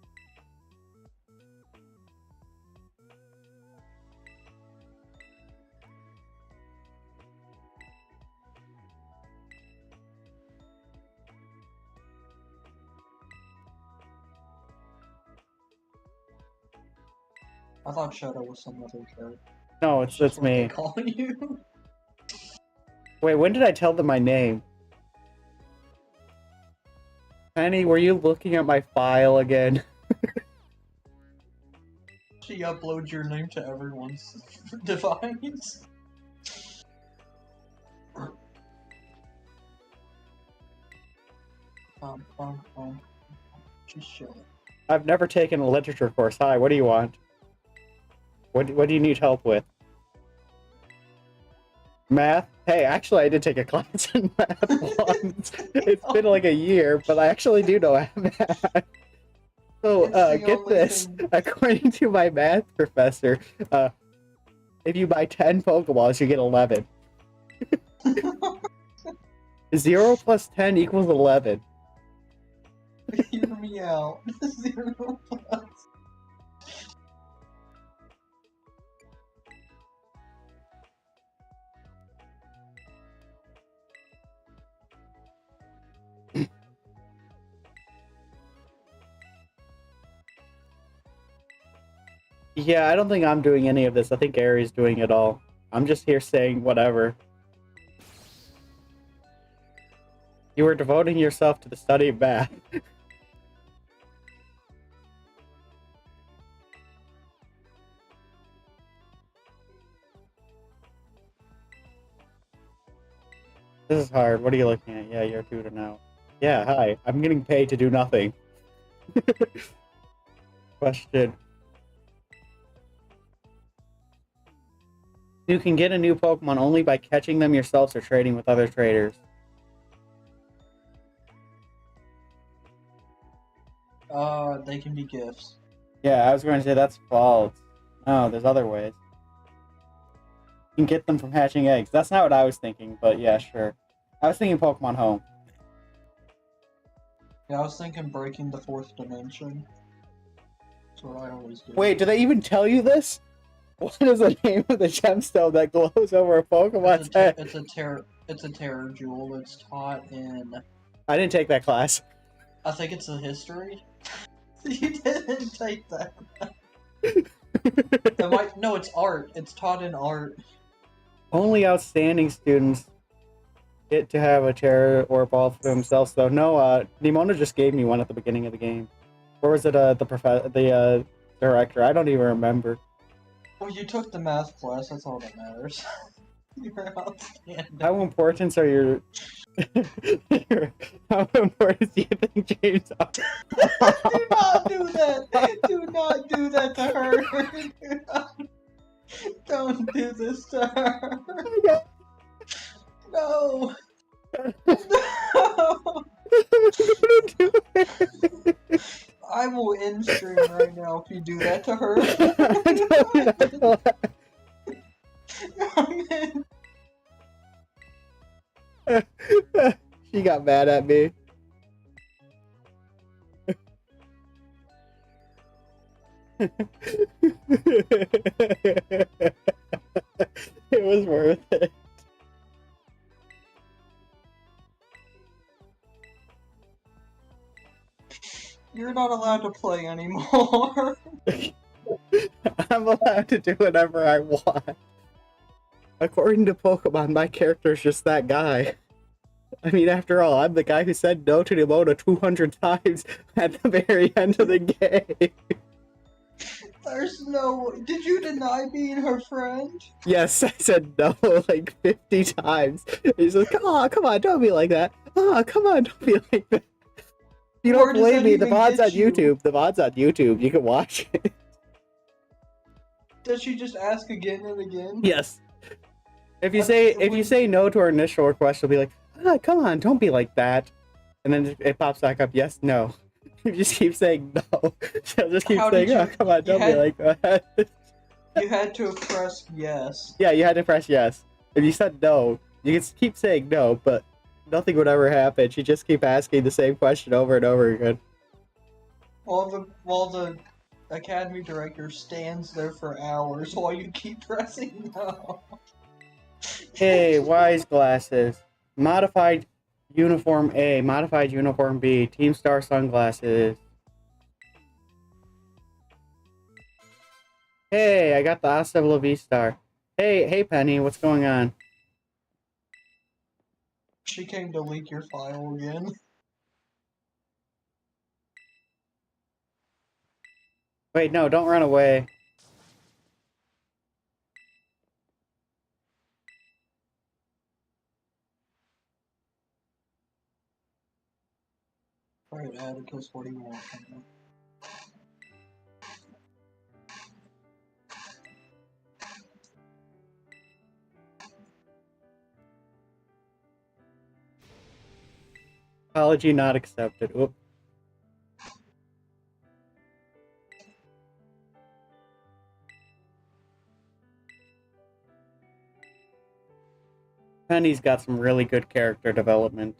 I thought Shadow was some other character. No, That's it's what they me. call you. Wait, when did I tell them my name? Penny, were you looking at my file again? She uploads your name to everyone's device. Just show it. I've never taken a literature course. Hi, what do you want? What do you need help with? Math? Hey, actually, I did take a class in math once. It's been like a year, but I actually do know math. So, get this. According to my math professor, if you buy 10 Pokeballs, you get 11. 0 plus 10 equals 11. Hear me out. 0 plus. Yeah, I don't think I'm doing any of this. I think Aries doing it all. I'm just here saying whatever. You were devoting yourself to the study of math. This is hard. What are you looking at? Yeah, you're a tutor now. Yeah, hi. I'm getting paid to do nothing. Question. You can get a new Pokemon only by catching them yourselves or trading with other traders. They can be gifts. Yeah, I was going to say that's false. No, there's other ways. You can get them from hatching eggs. That's not what I was thinking, but yeah, sure. I was thinking Pokemon Home. Yeah, I was thinking breaking the 4th dimension. That's what I always do. Wait, do they even tell you this? What is the name of the gemstone that glows over a Pokemon's head? It's a terror jewel. It's taught in. I didn't take that class. I think it's a history. You didn't take that. No, it's art. It's taught in art. Only outstanding students get to have a terror or ball for themselves, though. No, Nimona just gave me one at the beginning of the game. Or was it the director? I don't even remember. Well, you took the math class. That's all that matters. You're outstanding. How important are your? How important do you think James are? Do not do that! Do not do that to her! Don't do this to her! No! No! I will end stream right now if you do that to her. She got mad at me. It was worth it. You're not allowed to play anymore. I'm allowed to do whatever I want. According to Pokemon, my character is just that guy. I mean, after all, I'm the guy who said no to Nimona 200 times at the very end of the game. There's no... Did you deny being her friend? Yes, I said no like 50 times. He's like, oh, come on, don't be like that. Oh, come on, don't be like that. You don't blame me, the VOD's on YouTube. The VOD's on YouTube, you can watch it. Does she just ask again and again? Yes. If you say no to her initial request, she'll be like, ah, come on, don't be like that. And then it pops back up, yes, no. You just keep saying no. She'll just keep saying, oh, come on, don't be like that. You had to press yes. Yeah, you had to press yes. If you said no, you can keep saying no, but nothing would ever happen. She'd just keep asking the same question over and over again. While the academy director stands there for hours while you keep pressing no. Hey, wise glasses. Modified uniform A, modified uniform B, Team Star sunglasses. Hey, I got the Astebla V-Star. Hey, Penny, what's going on? She came to leak your file again. Wait, no, don't run away. Alright, Atticus, what do you want from me? Apology not accepted. Oop. Penny's got some really good character development.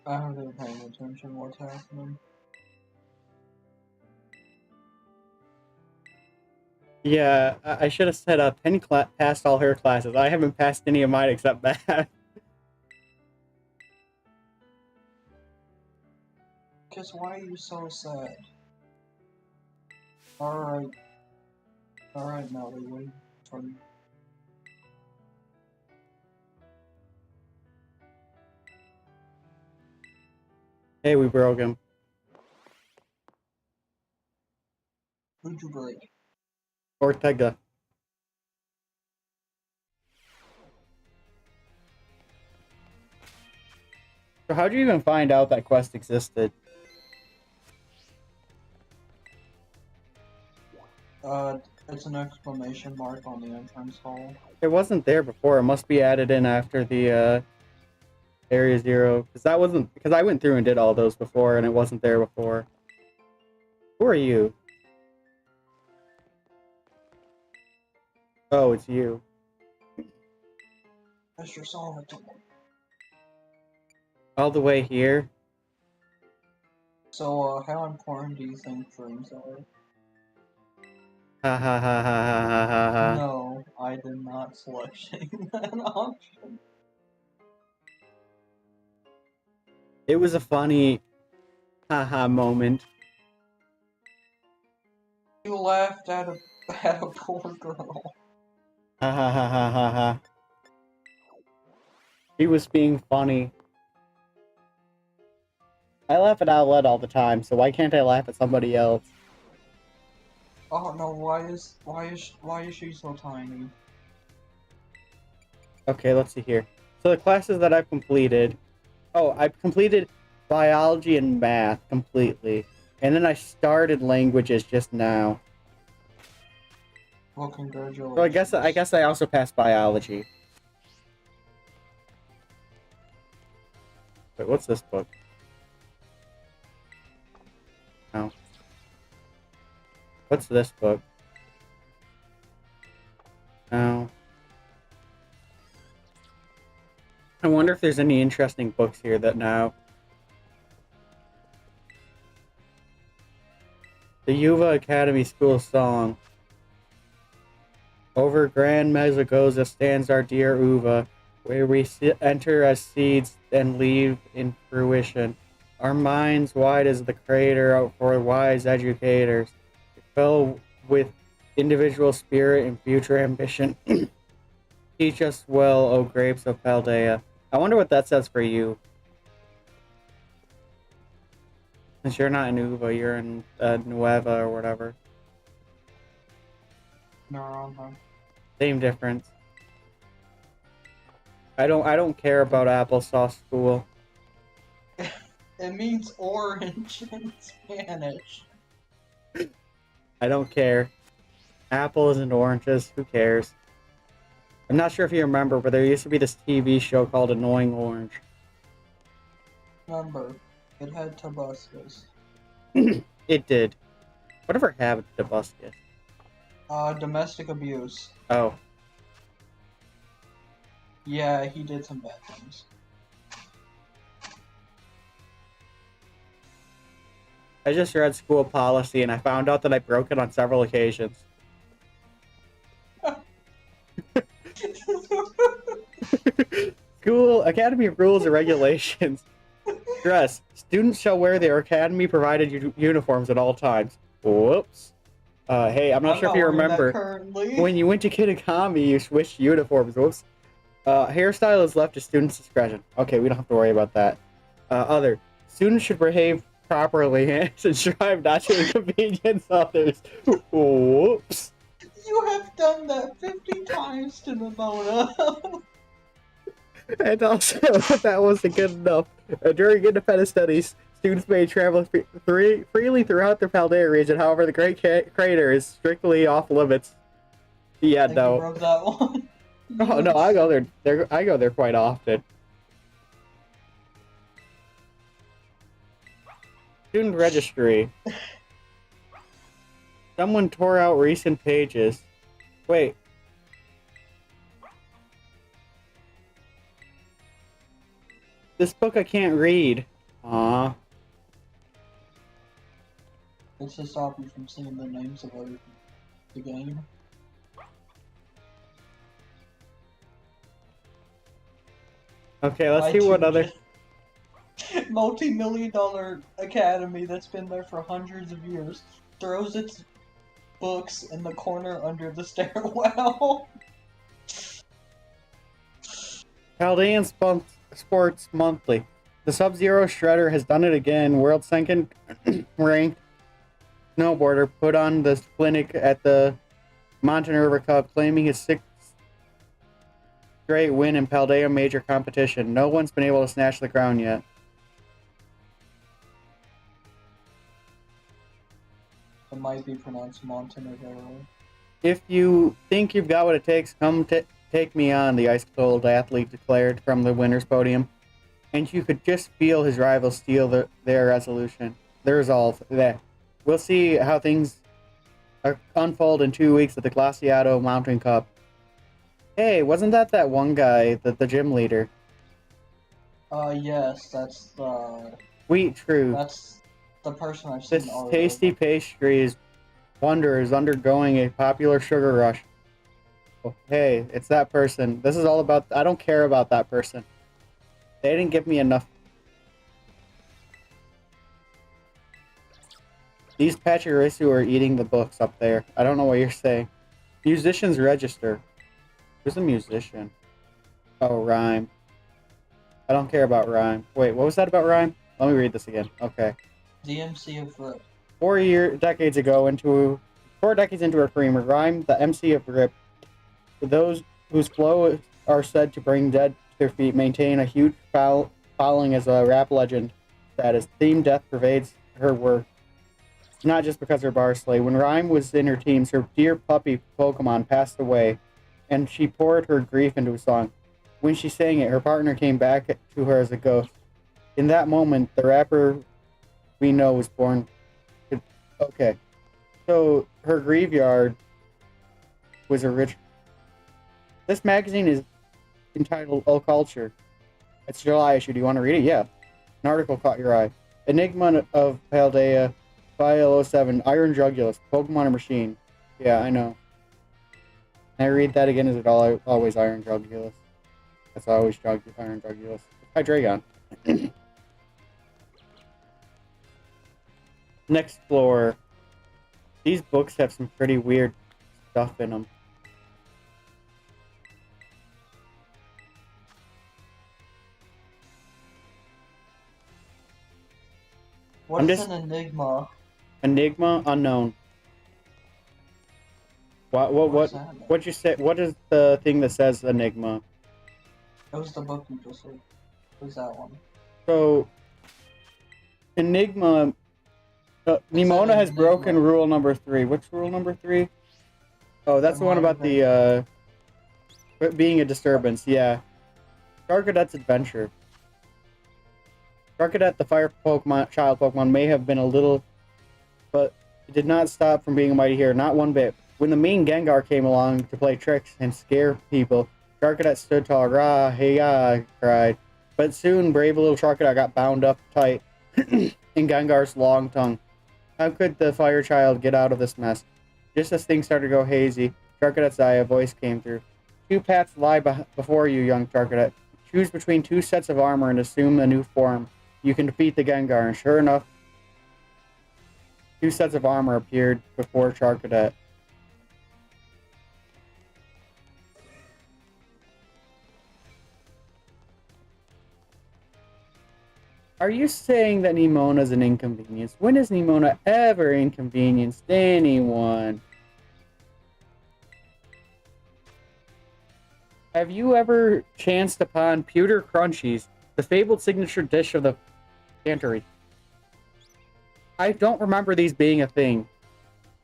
I haven't been paying attention what's happening. Yeah, I should have said Penny passed all her classes. I haven't passed any of mine except that. Kiss, why are you so sad? Alright. Alright, Melly, wait for me. Hey, we broke him. Who'd you break? Ortega. So how'd you even find out that quest existed? It's an exclamation mark on the entrance hall. It wasn't there before. It must be added in after the Area Zero. Because that wasn't... Because I went through and did all those before, and it wasn't there before. Who are you? Oh, it's you. Mr. Solitude. All the way here? So, how important do you think dreams are? Ha ha ha ha ha ha ha ha. No, I did not select that option. It was a funny haha moment. You laughed at a poor girl. Ha ha ha ha ha ha. He was being funny. I laugh at out loud all the time, so why can't I laugh at somebody else? Oh no, why is she so tiny? Okay, let's see here. So the classes that I've completed... Oh, I've completed biology and math completely. And then I started languages just now. Well, congratulations. So I guess I also passed biology. Wait, what's this book? Oh. What's this book? Oh. I wonder if there's any interesting books here that now. The Yuva Academy School Song. Over Grand Mesogoza stands our dear Uva, where we enter as seeds and leave in fruition. Our minds wide as the crater for wise educators, fill with individual spirit and future ambition. Teach us well, O grapes of Paldea. I wonder what that says for you. Since you're not in Uva, you're in Nueva or whatever. Naranja. Same difference. I don't care about applesauce school. It means orange in Spanish. I don't care. Apples and oranges, who cares? I'm not sure if you remember, but there used to be this TV show called Annoying Orange. Remember, it had Tabascus. It did. Whatever happened to Buscus? Domestic abuse. Oh. Yeah, he did some bad things. I just read school policy and I found out that I broke it on several occasions. School Academy rules and regulations. Dress. Students shall wear their academy provided uniforms at all times. Whoops. Hey, I'm not sure if you remember. When you went to Kitakami, you switched uniforms. Whoops. Hairstyle is left to students' discretion. Okay, we don't have to worry about that. Other. Students should behave properly and strive not to inconvenience others. Whoops. You You have done that 50 times to Nimona. And also, that wasn't good enough. During independent studies, students may travel freely throughout the Paldea region. However, the Great Crater is strictly off limits. Yeah, I think you no. broke that one. Oh no, I go there. I go there quite often. Student registry. Someone tore out recent pages. Wait. This book I can't read. Aww. It's to stop you from seeing the names of the game. Okay, let's see what other... Multi-million-dollar academy that's been there for hundreds of years throws its books in the corner under the stairwell. Chaldean Sports Monthly. The Sub-Zero Shredder has done it again. World second ranked snowboarder put on the clinic at the Mountain River Cup, claiming his sixth straight win in Paldea major competition. No one's been able to snatch the crown yet. It might be pronounced Montenegro. If you think you've got what it takes, come take me on, the ice-cold athlete declared from the winner's podium. And you could just feel his rivals steal their resolve. There. We'll see how things unfold in 2 weeks at the Glaciado Mountain Cup. Hey, wasn't that one guy, the gym leader? Yes, that's the... Sweet truth. That's the person I've seen This already. tasty pastry's wonder is undergoing a popular sugar rush. Oh, hey, it's that person. This is all about... I don't care about that person. They didn't give me enough. These Pachirisu are eating the books up there. I don't know what you're saying. Musicians register. Who's a musician? Oh, Rhyme. I don't care about Rhyme. Wait, what was that about Rhyme? Let me read this again. Okay. The MC of Rip. 4 decades into her career, Rhyme, the MC of Rip. Those whose flow are said to bring dead to their feet maintain a huge following as a rap legend. That is, theme death pervades her work. Not just because her bars slay. When Rhyme was in her teens, her dear puppy Pokemon passed away, and she poured her grief into a song. When she sang it, her partner came back to her as a ghost. In that moment, the rapper we know was born. Okay. So, her graveyard was a rich... This magazine is entitled Oh Culture. It's July issue. Do you want to read it? Yeah. An article caught your eye. Enigma of Paldea, File 07, Iron Jugulus, Pokemon or Machine. Yeah, I know. Can I read that again? Is it always Iron Jugulus? That's always Iron Jugulus. Hydreigon. Next floor. These books have some pretty weird stuff in them. What's an enigma? Enigma unknown. What'd you say? What is the thing that says enigma? That was the book you just said. What was that one? So, enigma. Nimona has broken rule number 3. What's rule number 3? Oh, that's the one about the being a disturbance. Yeah. Charcadet's adventure. Charcadet, the fire child Pokemon, may have been a little, but it did not stop from being a mighty hero, not one bit. When the mean Gengar came along to play tricks and scare people, Charcadet stood tall. Rah, hey, cried. But soon, brave little Charcadet got bound up tight in Gengar's long tongue. How could the fire child get out of this mess? Just as things started to go hazy, Charcadet's eye, a voice came through. 2 paths lie before you, young Charcadet. Choose between 2 sets of armor and assume a new form. You can defeat the Gengar, and sure enough, 2 sets of armor appeared before Charcadet. Are you saying that Nemona's an inconvenience? When has Nemona ever inconvenienced anyone? Have you ever chanced upon pewter crunchies, the fabled signature dish of the Cantery? I don't remember these being a thing.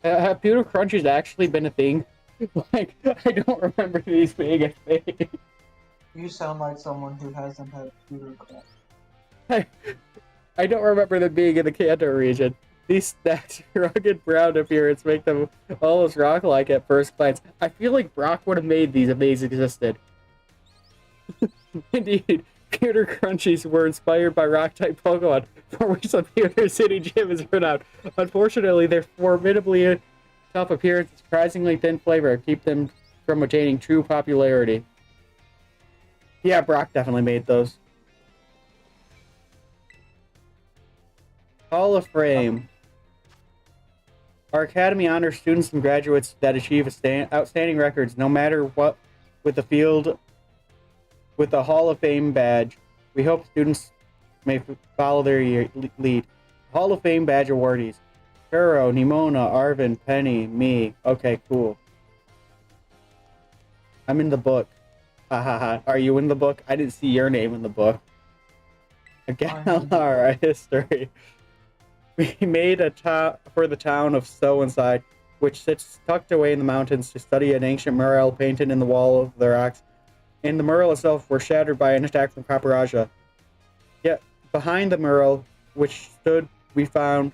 Have pewter crunchies actually been a thing? Like, I don't remember these being a thing. You sound like someone who hasn't had pewter crunch. I don't remember them being in the Kanto region. These snacks' rugged brown appearance make them almost rock-like at first glance. I feel like Brock would have made these if they existed. Indeed, Pewter Crunchies were inspired by rock-type Pokemon, for which the Pewter City Gym is renowned. Unfortunately, their formidably tough appearance and surprisingly thin flavor keep them from attaining true popularity. Yeah, Brock definitely made those. Hall of Fame. Our academy honors students and graduates that achieve outstanding records, no matter what, with the field, with the Hall of Fame badge. We hope students may follow their lead. Hall of Fame badge awardees: Kuro, Nimona, Arvin, Penny, me. Okay, cool. I'm in the book. Ha ha ha. Are you in the book? I didn't see your name in the book. Galar, history. We made a for the town of So-and-Side, which sits tucked away in the mountains, to study an ancient mural painted in the wall of the rocks. And the mural itself were shattered by an attack from Paparaja. Yet, behind the mural, which stood, we found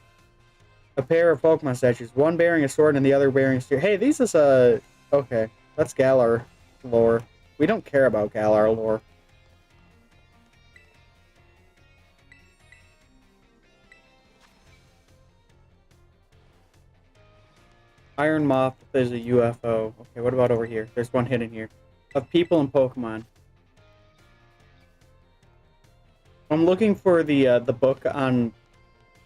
a pair of Pokemon statues, one bearing a sword and the other bearing a spear. Hey, these is a... Okay, that's Galar lore. We don't care about Galar lore. Iron Moth is a UFO. Okay, what about over here? There's one hidden here. Of people and Pokemon. I'm looking for the book on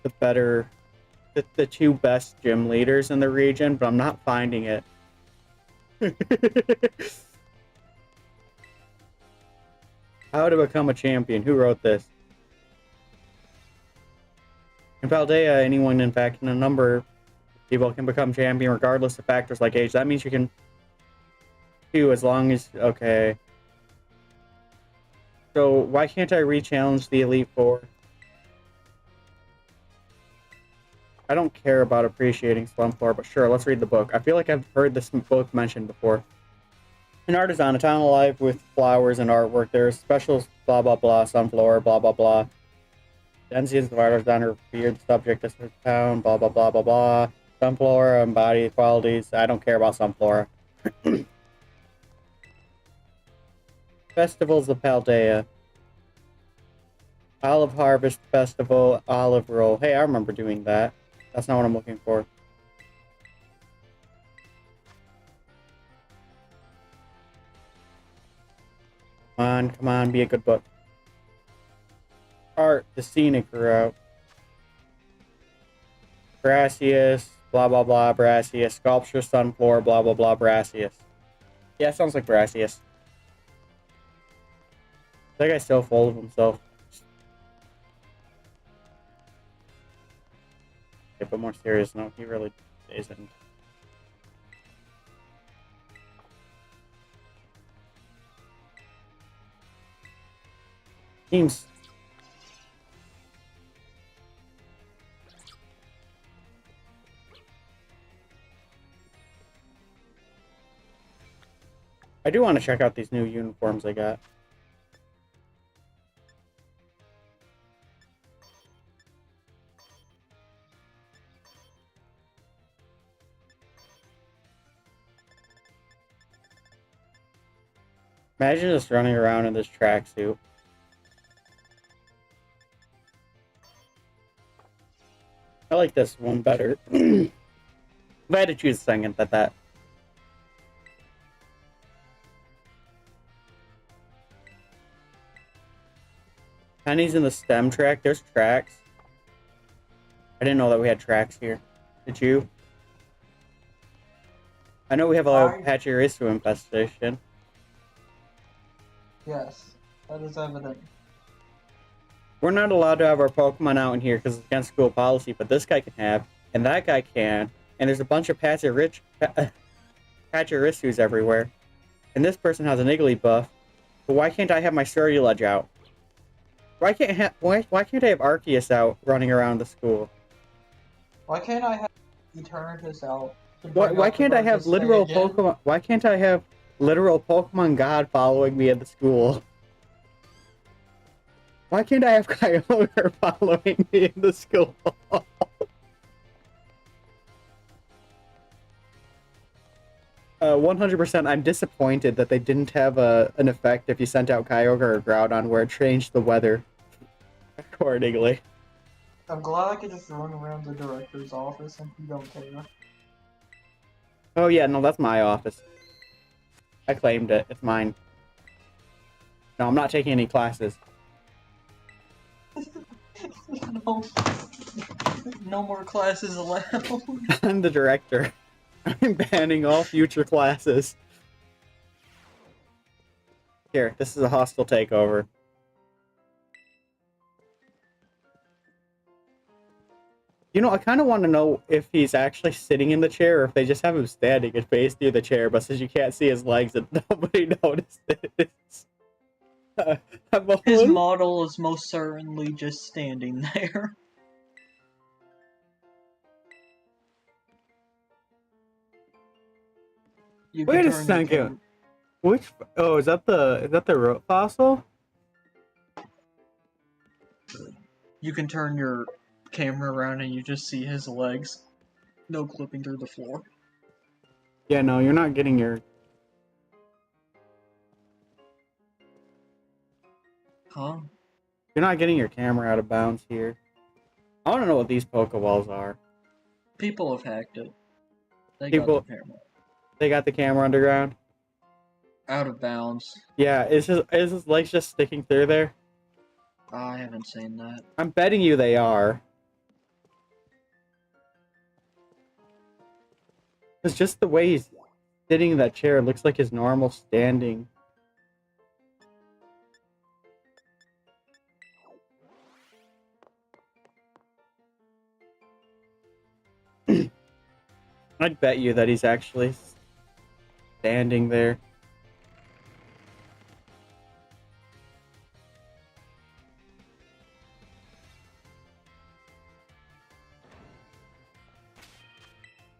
the two best gym leaders in the region, but I'm not finding it. How to become a champion? Who wrote this? In Paldea, anyone, in fact, in a number of people can become champion regardless of factors like age. That means you can too, as long as... Okay. So, why can't I re-challenge the Elite Four? I don't care about appreciating Slumflora, but sure, let's read the book. I feel like I've heard this book mentioned before. An artisan, a town alive with flowers and artwork. There's special blah blah blah, Sunflower, blah blah blah. The NCS of artisan are weird subject of the town, blah blah blah blah blah. Sunflower embody qualities. I don't care about Sunflower. Festivals of Paldea. Olive Harvest Festival, Olive Roll. Hey, I remember doing that. That's not what I'm looking for. Come on, be a good book. Art, the scenic route. Brassius, blah blah blah, Brassius. Sculpture, Sunflower, blah blah blah, Brassius. Yeah, sounds like Brassius. That guy's so full of himself. Okay, but more serious, no, he really isn't. Seems... I do want to check out these new uniforms I got. Imagine just running around in this tracksuit. I like this one better. If I had to choose a second, that. Penny's in the stem track. There's tracks. I didn't know that we had tracks here. Did you? I know we have a Pachirisu infestation. Yes, that is evident. We're not allowed to have our Pokemon out in here because it's against school policy, but this guy can have, and that guy can, and there's a bunch of Pachirisus everywhere. and this person has an Igglybuff. But why can't I have my Surulege out? Why can't I have Arceus out running around the school? Why can't I have Eternatus out? Why can't I have literal Pokemon? Why can't I have literal Pokemon God following me at the school? Why can't I have Kyogre following me in the school? 100%. I'm disappointed that they didn't have an effect if you sent out Kyogre or Groudon where it changed the weather accordingly. I'm glad I could just run around the director's office and he don't care. Oh yeah, no, that's my office. I claimed it. It's mine. No, I'm not taking any classes. No, no more classes allowed. I'm the director. I'm banning all future classes. Here, this is a hostile takeover. You know, I kind of want to know if he's actually sitting in the chair or if they just have him standing and face near the chair, but since you can't see his legs, and nobody notices. His model is most certainly just standing there. Wait a second. Which? Oh, is that the root fossil? You can turn your camera around and you just see his legs. No clipping through the floor. Yeah, no, you're not getting your... Huh? You're not getting your camera out of bounds here. I want to know what these Pokeballs are. People have hacked it. They People... got the camera. They got the camera underground? Out of bounds. Yeah, is his legs just sticking through there? I haven't seen that. I'm betting you they are. It's just the way he's sitting in that chair looks like his normal standing. I'd bet you that he's actually standing there.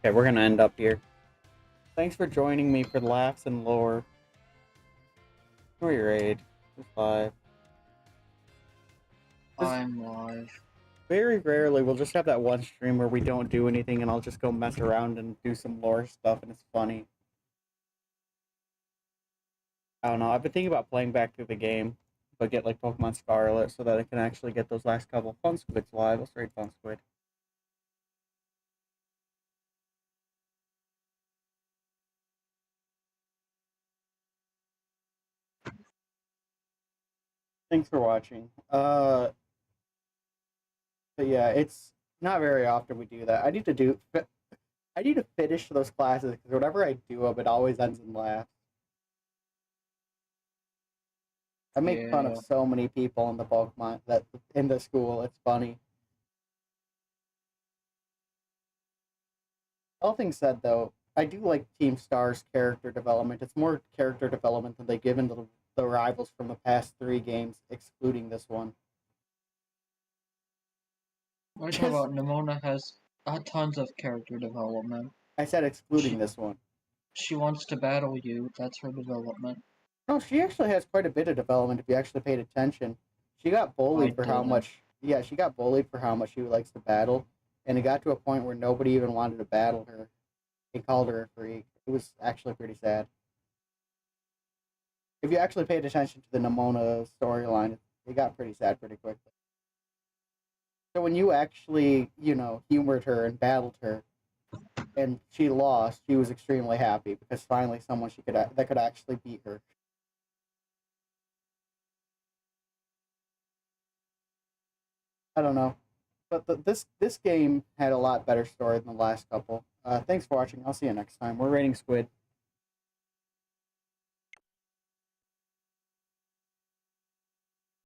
Okay, we're gonna end up here. Thanks for joining me for laughs and lore. Story raid. It's live. I'm live. Very rarely we'll just have that one stream where we don't do anything and I'll just go mess around and do some lore stuff and it's funny. I don't know. I've been thinking about playing back through the game, but get like Pokemon Scarlet so that I can actually get those last couple Fun Squids live. Let's raid Fun Squid. Thanks for watching. But yeah, it's not very often we do that. I need to finish those classes because whenever I do them, it always ends in laughs. I make fun of so many people in the Pokemon that in the school. It's funny. All things said, though, I do like Team Star's character development. It's more character development than they give into the rivals from the past 3 games, excluding this one. What are you talking about? Nimona has tons of character development. I said excluding this one. She wants to battle you. That's her development. No, she actually has quite a bit of development if you actually paid attention. She got bullied for how much... Yeah, she got bullied for how much she likes to battle. And it got to a point where nobody even wanted to battle her. They called her a freak. It was actually pretty sad. If you actually paid attention to the Nimona storyline, it got pretty sad pretty quickly. So when you actually, humored her and battled her, and she lost, she was extremely happy because finally someone that could actually beat her. I don't know, but this game had a lot better story than the last couple. Thanks for watching. I'll see you next time. We're rating Squid.